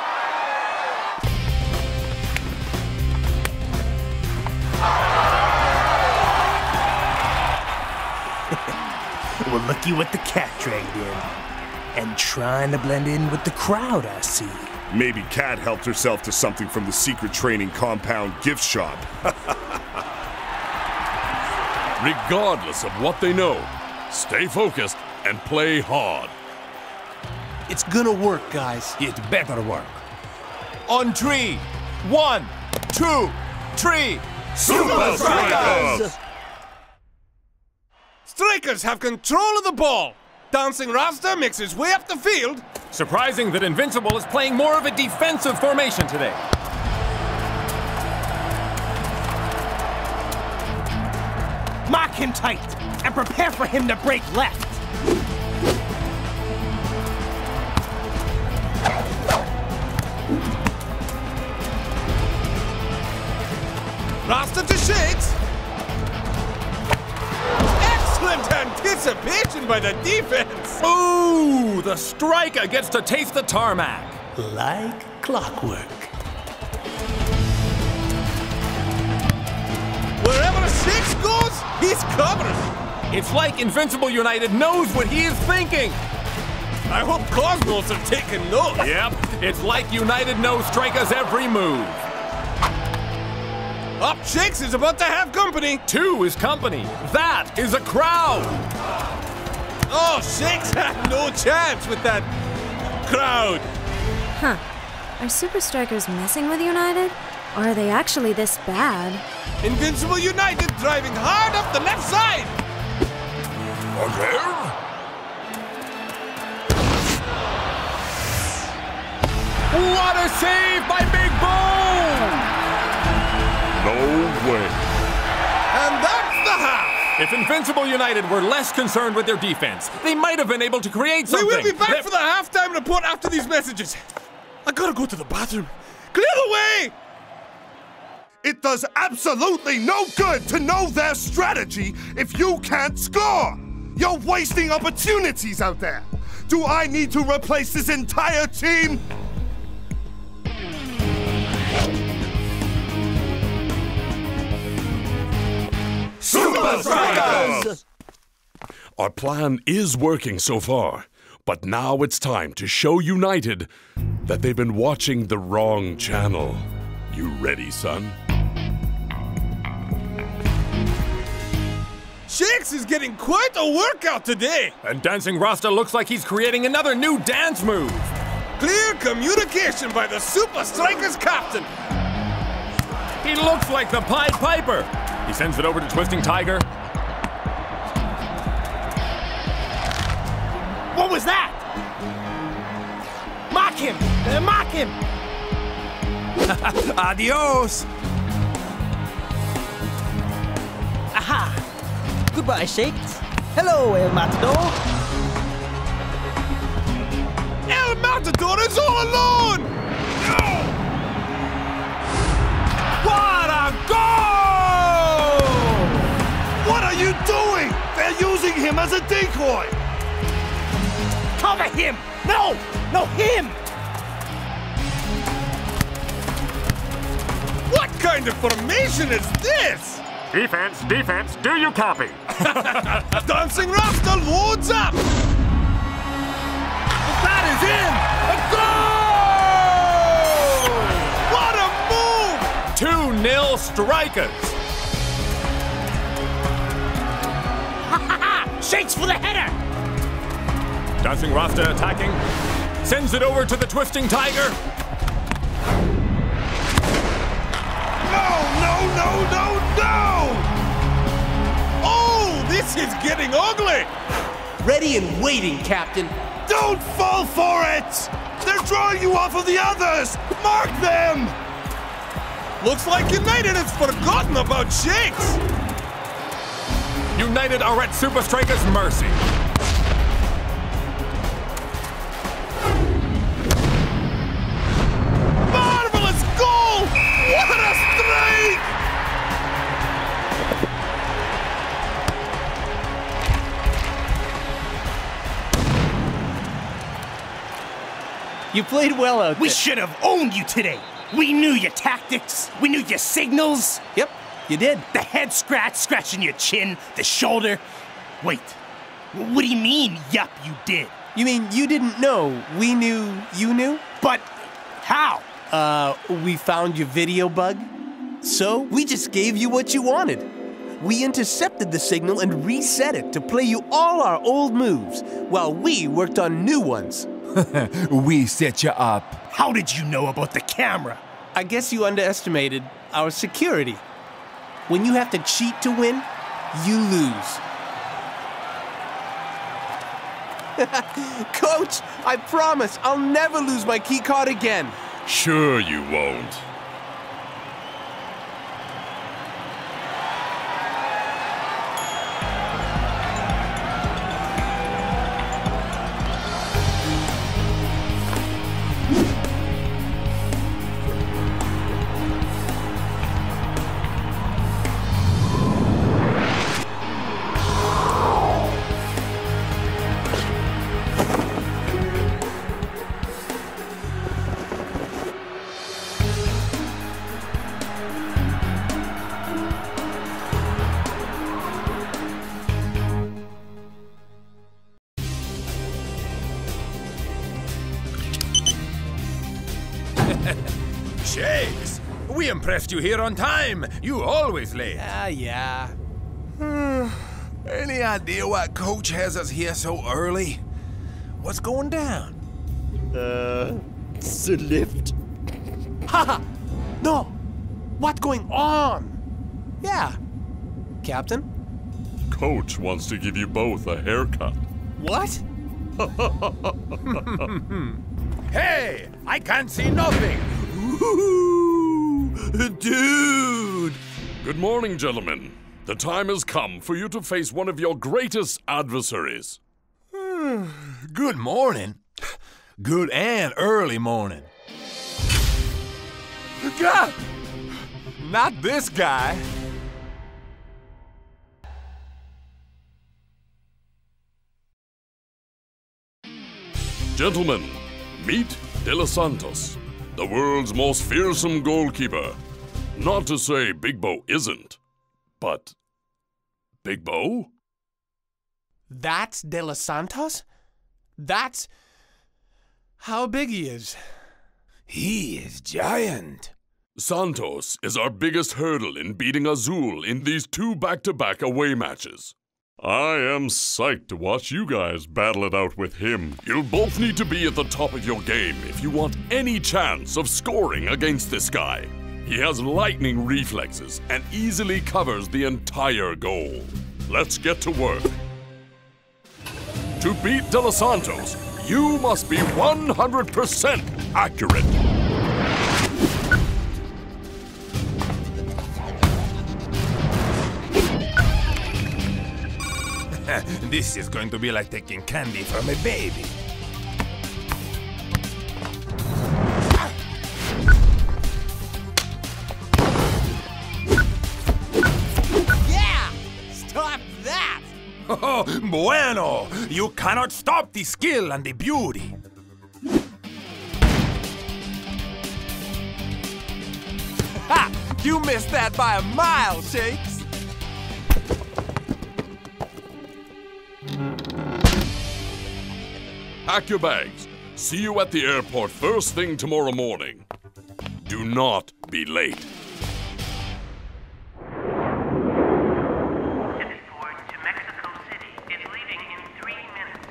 S15: Well, looky what the cat dragged in. And trying to blend in with the crowd, I see.
S14: Maybe Kat helped herself to something from the secret training compound gift shop.
S10: Regardless of what they know, stay focused and play hard.
S7: It's gonna work, guys.
S3: It better work. On 3, 1, 2, 3.
S14: Supa Strikas!
S5: Strikers have control of the ball. Dancing Rasta makes his way up the field.
S8: Surprising that Invincible is playing more of a defensive formation today.
S15: him tight and prepare for him to break left.
S5: Rasta to Shakes. Excellent anticipation by the defense.
S8: Ooh, the striker gets to taste the tarmac.
S7: Like clockwork.
S5: Wherever Shakes goes, he's covered.
S8: It's like Invincible United knows what he is thinking.
S5: I hope Cosmos are taking notes.
S8: Yep, it's like United knows Strikers' every move.
S5: Up Shakes is about to have company.
S8: 2 is company. That is a crowd.
S5: Oh, Shakes had no chance with that crowd.
S21: Huh. Are Supa Strikas messing with United? Or are they actually this bad?
S5: Invincible United driving hard up the left side.
S10: Again?
S8: What a save by Big Bone!
S10: No way.
S5: And that's the half.
S8: If Invincible United were less concerned with their defense, they might have been able to create something.
S5: We will be back for the halftime report after these messages. I gotta go to the bathroom. Clear the way!
S14: It does absolutely no good to know their strategy if you can't score! You're wasting opportunities out there! Do I need to replace this entire team?
S10: Supa Strikas! Our plan is working so far, but now it's time to show United that they've been watching the wrong channel. You ready, son?
S5: Shakes is getting quite a workout today.
S8: And Dancing Rasta looks like he's creating another new dance move.
S5: Clear communication by the Supa Strikas captain.
S8: He looks like the Pied Piper. He sends it over to Twisting Tiger.
S15: What was that? Mock him! Mock him!
S12: Adios!
S18: Aha! Goodbye, Shakes. Hello, El Matador.
S5: El Matador is all alone!
S8: What a goal!
S14: What are you doing? They're using him as a decoy!
S15: Cover him! No! No, him!
S5: What kind of formation is this?
S8: Defense, defense, do you copy?
S5: Dancing Rasta loads up!
S8: That is in! A goal!
S5: What a move!
S8: 2-0 Strikers.
S15: Shakes for the header!
S8: Dancing Rasta attacking. Sends it over to the Twisting Tiger.
S5: No! Oh, this is getting ugly!
S7: Ready and waiting, Captain.
S14: Don't fall for it! They're drawing you off of the others! Mark them!
S5: Looks like United has forgotten about Shakes.
S8: United are at Supa Strikas' mercy.
S5: Marvelous goal! What a strike!
S7: You played well out there.
S15: We should have owned you today. We knew your tactics. We knew your signals.
S7: Yep, you did.
S15: The head scratch, scratching your chin, the shoulder. Wait, what do you mean, yup, you did?
S7: You mean you didn't know we knew you knew?
S15: But how?
S7: We found your video bug. So we just gave you what you wanted. We intercepted the signal and reset it to play you all our old moves, while we worked on new ones.
S16: We set you up.
S15: How did you know about the camera?
S7: I guess you underestimated our security. When you have to cheat to win, you lose. Coach, I promise I'll never lose my key card again.
S10: Sure you won't.
S3: Shakes, we impressed you here on time. You always late.
S6: Yeah.
S3: Any idea why Coach has us here so early? What's going down?
S20: It's the lift.
S7: Haha! No! What's going on?
S6: Yeah. Captain?
S10: Coach wants to give you both a haircut.
S6: What?
S3: Hey! I can't see nothing!
S10: Dude! Good morning, gentlemen. The time has come for you to face one of your greatest adversaries.
S3: Good morning. Good and early morning. God! Not this guy.
S10: Gentlemen, meet De Los Santos, the world's most fearsome goalkeeper. Not to say Big Bo isn't, but Big Bo?
S7: That's De Los Santos? That's how big he is.
S3: He is giant.
S10: Santos is our biggest hurdle in beating Azul in these 2 back-to-back away matches. I am psyched to watch you guys battle it out with him. You'll both need to be at the top of your game if you want any chance of scoring against this guy. He has lightning reflexes and easily covers the entire goal. Let's get to work. To beat De Los Santos, you must be 100% accurate.
S3: This is going to be like taking candy from a baby.
S7: Yeah! Stop that!
S3: Oh, bueno! You cannot stop the skill and the beauty.
S7: Ha! You missed that by a mile, Shakes!
S10: Pack your bags. See you at the airport first thing tomorrow morning. Do not be late.
S13: Transport to Mexico City is leaving in 3 minutes.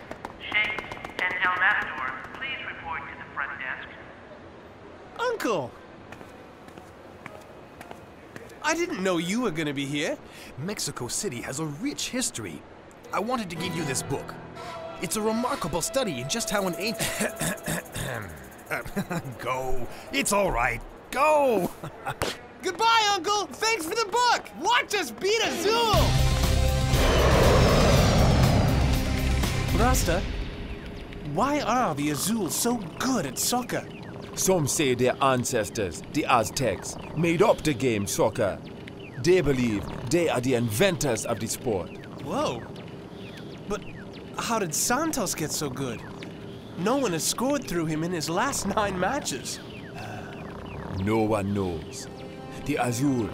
S13: Shakes and El Matador, please report to the front desk.
S7: Uncle! I didn't know you were gonna be here.
S6: Mexico City has a rich history. I wanted to give you this book. It's a remarkable study in just how an ancient...
S3: Go. It's all right. Go.
S7: Goodbye, Uncle! Thanks for the book! Watch us beat Azul! Rasta, why are the Azul so good at soccer?
S16: Some say their ancestors, the Aztecs, made up the game soccer. They believe they are the inventors of the sport.
S7: Whoa. But how did Santos get so good? No one has scored through him in his last 9 matches.
S16: No one knows. The Azul,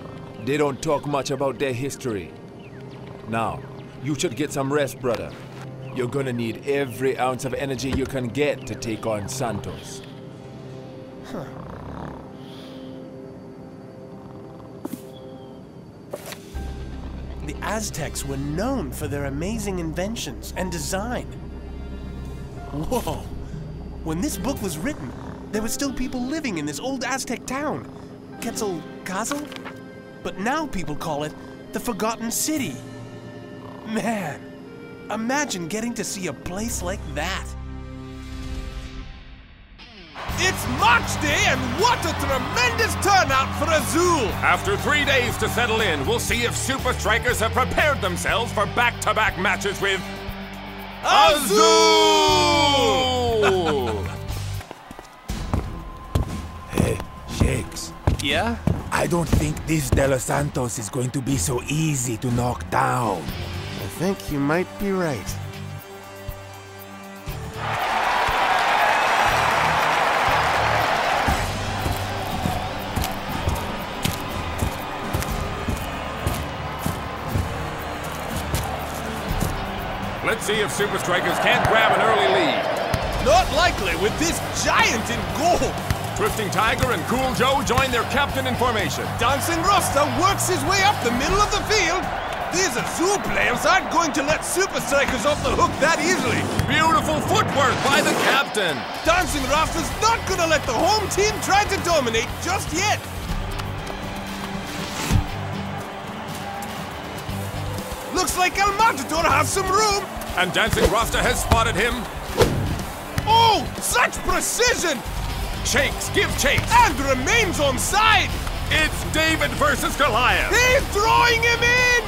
S16: they don't talk much about their history. Now, you should get some rest, brother. You're gonna need every ounce of energy you can get to take on Santos.
S7: Huh. The Aztecs were known for their amazing inventions and design. Whoa! When this book was written, there were still people living in this old Aztec town, Quetzalcoatl? But now people call it the Forgotten City. Man, imagine getting to see a place like that.
S5: It's match day, and what a tremendous turnout for Azul!
S8: After 3 days to settle in, we'll see if Supa Strikas have prepared themselves for back-to-back matches with
S5: Azul!
S3: Hey, Shakes.
S7: Yeah?
S3: I don't think this De Los Santos is going to be so easy to knock down.
S6: I think you might be right.
S8: Let's see if Supa Strikas can't grab an early lead.
S5: Not likely with this giant in goal.
S8: Twisting Tiger and Cool Joe join their captain in formation.
S5: Dancing Rasta works his way up the middle of the field. These Azul players aren't going to let Supa Strikas off the hook that easily.
S8: Beautiful footwork by the captain.
S5: Dancing Rasta's not going to let the home team try to dominate just yet. Looks like El Matador has some room.
S8: And Dancing Rasta has spotted him.
S5: Oh, such precision!
S8: Shakes gives chase.
S5: And remains on side.
S8: It's David versus Goliath.
S5: He's throwing him in.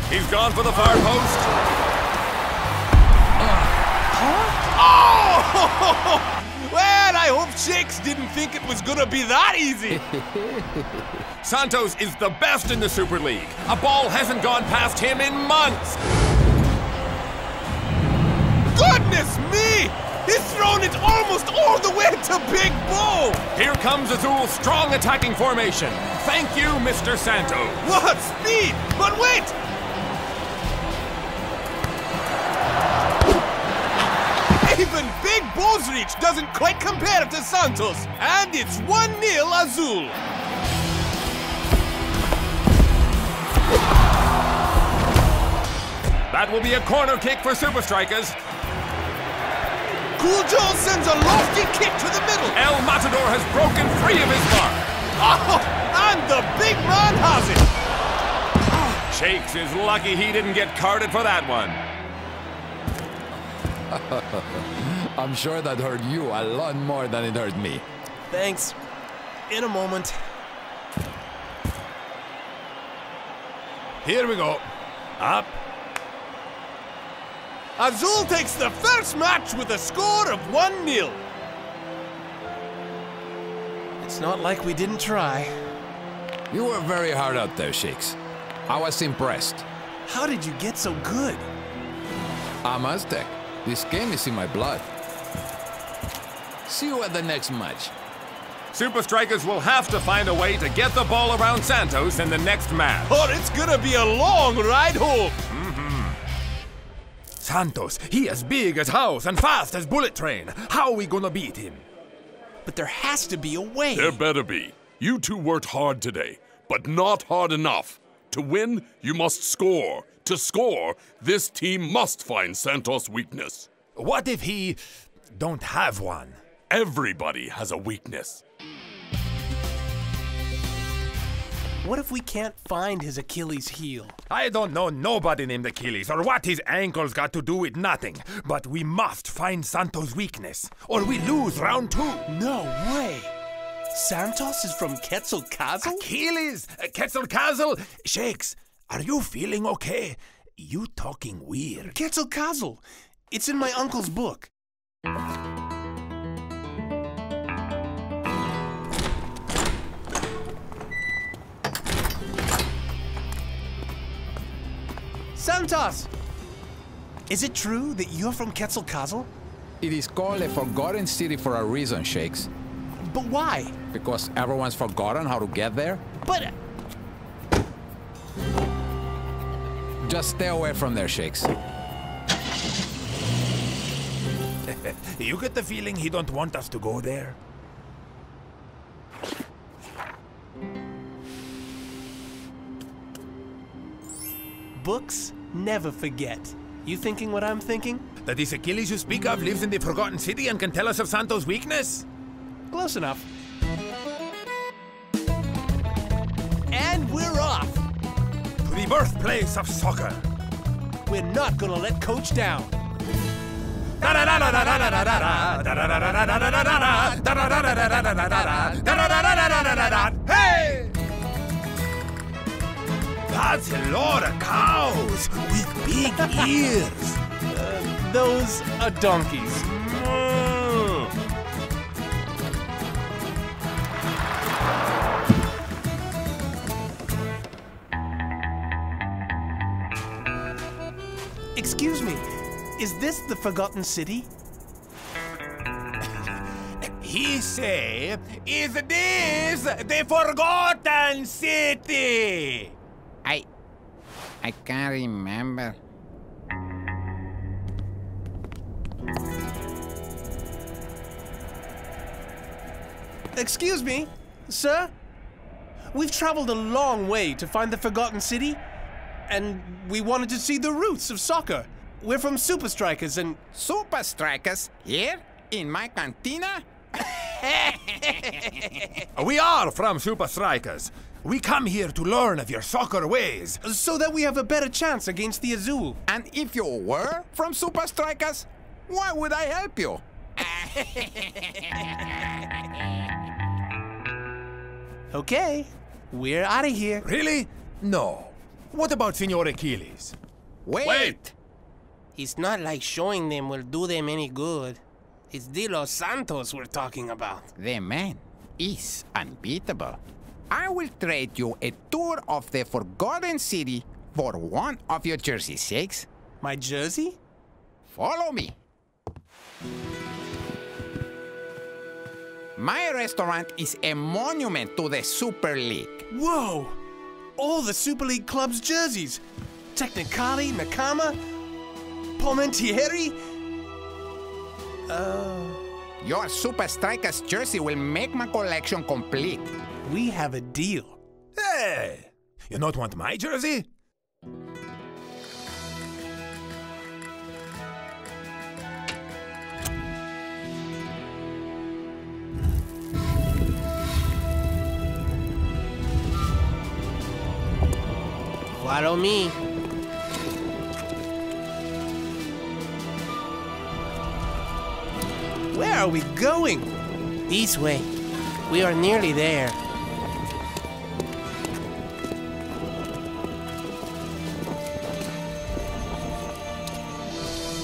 S8: He's gone for the far post.
S5: Oh! Well, I hope Shakes didn't think it was gonna be that easy.
S8: Santos is the best in the Super League. A ball hasn't gone past him in months.
S5: Goodness me! He's thrown it almost all the way to Big Bo!
S8: Here comes Azul's strong attacking formation. Thank you, Mr. Santos.
S5: What speed! But wait! Even Big Bo's reach doesn't quite compare to Santos. And it's 1-0 Azul.
S8: That will be a corner kick for Supa Strikas.
S5: Cool Joe sends a lofty kick to the middle.
S8: El Matador has broken free of his mark.
S5: Oh, and the big man has it.
S8: Shakes is lucky he didn't get carded for that one.
S16: I'm sure that hurt you a lot more than it hurt me.
S6: Thanks. In a moment.
S5: Here we go. Up. Azul takes the first match with a score of 1-0.
S6: It's not like we didn't try.
S16: You were very hard out there, Shakes. I was impressed.
S6: How did you get so good?
S16: I'm Aztec. This game is in my blood. See you at the next match.
S8: Supa Strikas will have to find a way to get the ball around Santos in the next match.
S5: Or it's gonna be a long ride home.
S2: Santos, he as big as house and fast as bullet train. How are we gonna beat him?
S6: But there has to be a way.
S10: There better be. You two worked hard today, but not hard enough. To win, you must score. To score, this team must find Santos' weakness.
S2: What if he don't have one?
S10: Everybody has a weakness.
S6: What if we can't find his Achilles heel?
S2: I don't know nobody named Achilles or what his ankles got to do with nothing. But we must find Santos' weakness or we lose round 2.
S6: No way. Santos is from Quetzalcoatl?
S2: Achilles? Quetzalcoatl? Shakes, are you feeling okay? You talking weird.
S6: Quetzalcoatl. It's in my uncle's book. Santos! Is it true that you're from Quetzalcoatl?
S16: It is called a forgotten city for a reason, Shakes.
S6: But why?
S16: Because everyone's forgotten how to get there?
S6: But...
S16: Just stay away from there, Shakes.
S2: You get the feeling he don't want us to go there?
S6: Books never forget. You thinking what I'm thinking?
S2: That this Achilles you speak of lives in the Forgotten City and can tell us of Santos' weakness?
S6: Close enough. And we're off!
S2: To the birthplace of soccer.
S6: We're not gonna let Coach down.
S2: Hey! That's a lot of cows with big ears.
S6: Those are donkeys. Excuse me, is this the Forgotten City?
S2: He say, is this the Forgotten City?
S4: I can't remember.
S7: Excuse me, sir? We've traveled a long way to find the Forgotten City, and we wanted to see the roots of soccer. We're from Supa Strikas and...
S4: Supa Strikas? Here? In my cantina?
S3: We are from Supa Strikas. We come here to learn of your soccer ways.
S7: So that we have a better chance against the Azul.
S4: And if you were from Supa Strikas, why would I help you?
S7: Okay, we're out of here.
S3: Really? No. What about Senor Achilles?
S7: Wait! It's not like showing them will do them any good. It's De Los Santos we're talking about.
S4: The man is unbeatable. I will trade you a tour of the Forgotten City for one of your jersey shakes.
S7: My jersey?
S4: Follow me. My restaurant is a monument to the Super League.
S7: Whoa! All the Super League club's jerseys. Technicali, Nakama, Palmentieri.
S4: Your Supa Strikas jersey will make my collection complete.
S7: We have a deal.
S3: Hey! You not want my jersey?
S7: Follow me. Where are we going? This way. We are nearly there.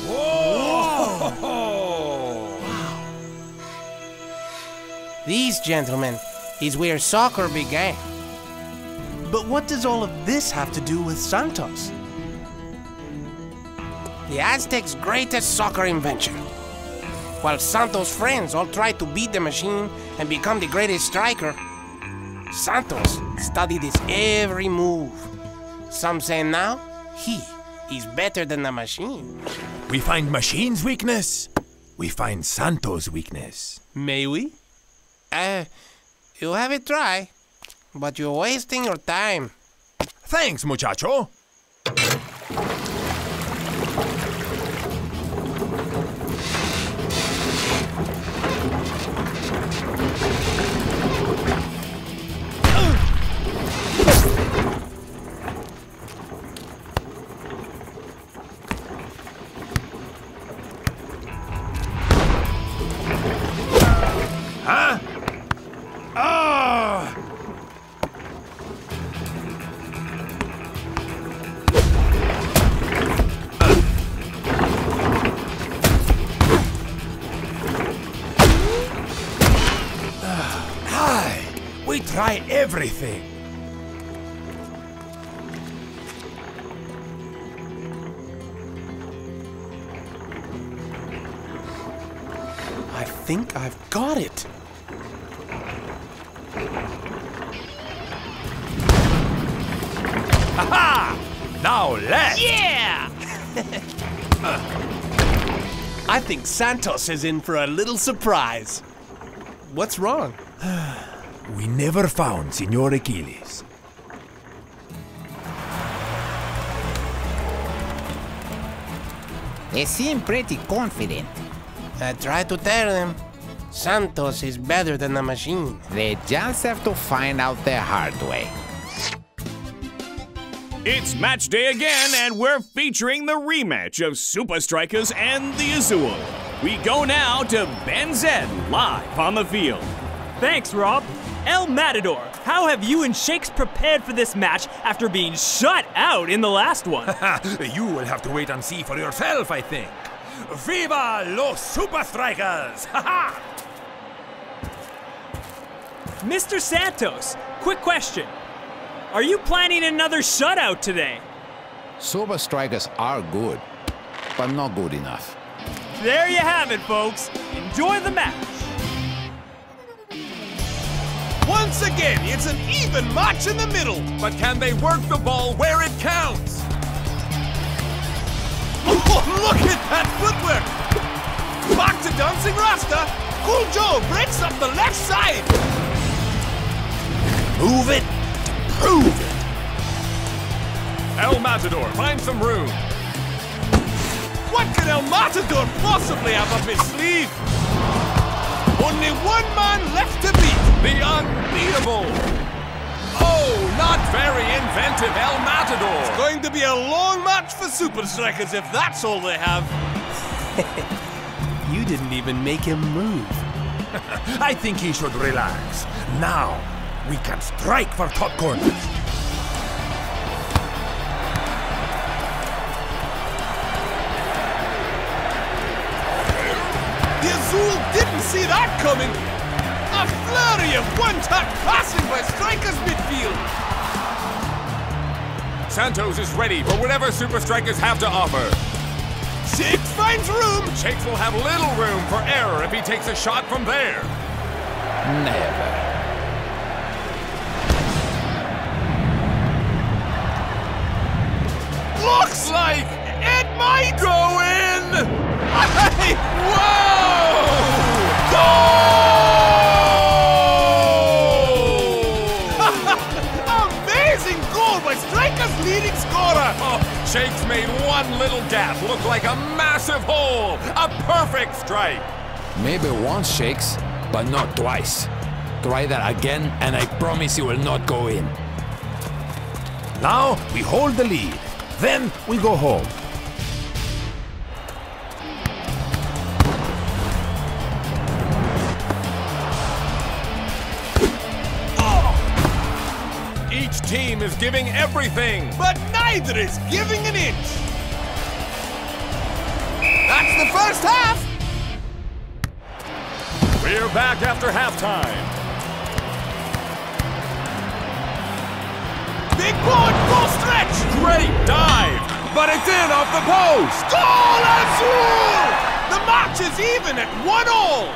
S3: Whoa!
S7: Wow. These, gentlemen, is where soccer began. But what does all of this have to do with Santos? The Aztecs' greatest soccer invention. While Santos' friends all tried to beat the machine and become the greatest striker, Santos studied his every move. Some say now he is better than the machine.
S3: We find machine's weakness. We find Santos' weakness.
S7: May we? You have a try, but you're wasting your time.
S3: Thanks, muchacho. Huh? Ah! Hi! We try everything.
S7: I think I've got it.
S3: Ha-ha! Now let's!
S7: Yeah! I think Santos is in for a little surprise. What's wrong?
S3: We never found Senor Achilles.
S4: They seem pretty confident.
S7: I try to tell them Santos is better than the machine.
S4: They just have to find out the hard way.
S9: It's match day again, and we're featuring the rematch of Supa Strikas and the Azul. We go now to Ben Zed live on the field.
S12: Thanks, Rob. El Matador, how have you and Shakes prepared for this match after being shut out in the last one?
S3: You will have to wait and see for yourself, I think. Viva los Supa Strikas! Ha-ha!
S12: Mr. Santos, quick question. Are you planning another shutout today?
S4: Supa Strikas are good, but not good enough.
S12: There you have it, folks. Enjoy the match.
S5: Once again, it's an even match in the middle.
S8: But can they work the ball where it counts?
S5: Oh, look at that footwork! Back to dancing Rasta. Cool Joe breaks up the left side.
S8: Move it to prove it. El Matador, find some room.
S5: What can El Matador possibly have up his sleeve? Only one man left to beat.
S8: The unbeatable. Oh, not very inventive El Matador.
S5: It's going to be a long match for Supa Strikas if that's all they have.
S7: You didn't even make him move.
S19: I think he should relax. Now, we can strike for top corners.
S5: The Azul didn't see that coming. A flurry of one-touch passing by Strikas midfield.
S8: Santos is ready for whatever Supa Strikas have to offer.
S5: Shakes finds room.
S8: Shakes will have little room for error if he takes a shot from there.
S16: Never.
S5: Looks like it might go in! Hey, whoa! Goal! Amazing goal by Strikas' leading scorer!
S8: Oh, Shakes made one little gap look like a massive hole! A perfect strike!
S16: Maybe once, Shakes, but not twice. Try that again, and I promise you will not go in.
S19: Now, we hold the lead. Then, we go home.
S8: Each team is giving everything.
S5: But neither is giving an inch. That's the first half.
S8: We're back after halftime.
S5: Big board, full stretch.
S8: Great dive.
S5: But it's in off the post. Goal Azul! The match is even at 1-1.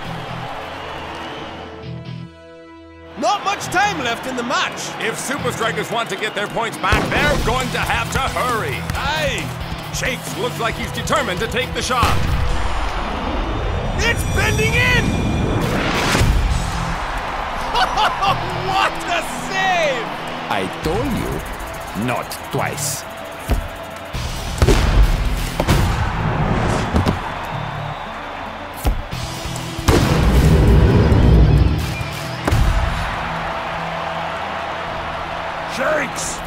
S5: Not much time left in the match.
S8: If Supa Strikas want to get their points back, they're going to have to hurry.
S5: Aye.
S8: Shakes looks like he's determined to take the shot.
S5: It's bending in! What a save!
S16: I told you, not twice.
S10: Shakes!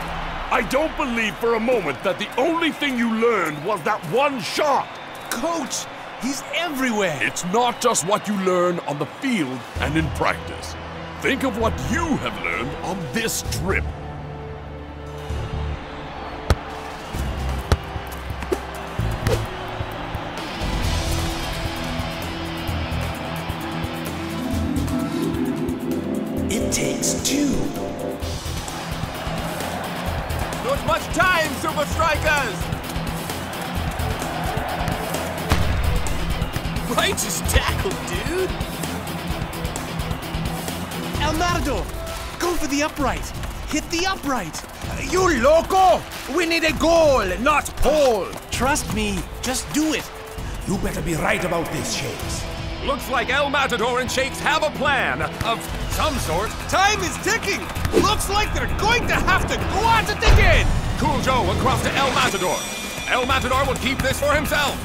S10: I don't believe for a moment that the only thing you learned was that one shot!
S7: Coach, he's everywhere!
S10: It's not just what you learn on the field and in practice. Think of what you have learned on this trip.
S19: It takes two.
S8: Not much time, Supa Strikas!
S6: Righteous tackle, dude!
S7: El Matador, go for the upright. Hit the upright.
S19: You loco! We need a goal, not pole.
S7: Trust me, just do it.
S19: You better be right about this, Shakes.
S8: Looks like El Matador and Shakes have a plan of some sort.
S5: Time is ticking. Looks like they're going to have to go at it again.
S8: Cool Joe across to El Matador. El Matador will keep this for himself.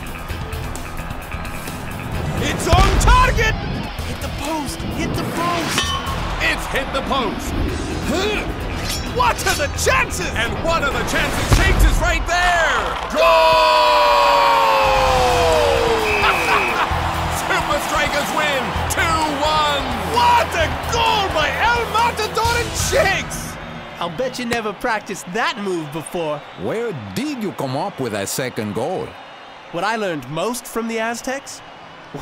S5: It's on target.
S7: Hit the post. Hit the post.
S8: It's hit the post.
S5: What are the chances?
S8: And one of the chances, Shakes is right there. Goal! Supa Strikas win 2-1.
S5: What a goal by El Matador and Shakes!
S6: I'll bet you never practiced that move before.
S16: Where did you come up with that second goal?
S7: What I learned most from the Aztecs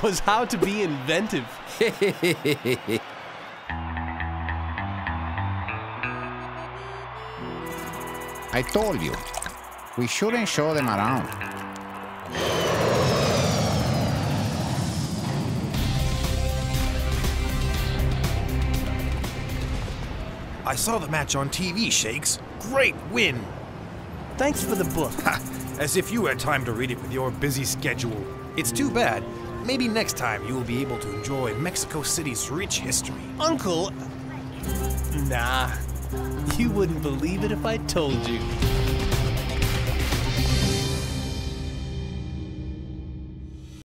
S7: was how to be inventive.
S4: I told you, we shouldn't show them around.
S19: I saw the match on TV, Shakes. Great win.
S7: Thanks for the book.
S19: As if you had time to read it with your busy schedule. It's too bad.
S6: Maybe next time you will be able to enjoy Mexico City's rich history.
S7: Uncle... Nah, you wouldn't believe it if I told you.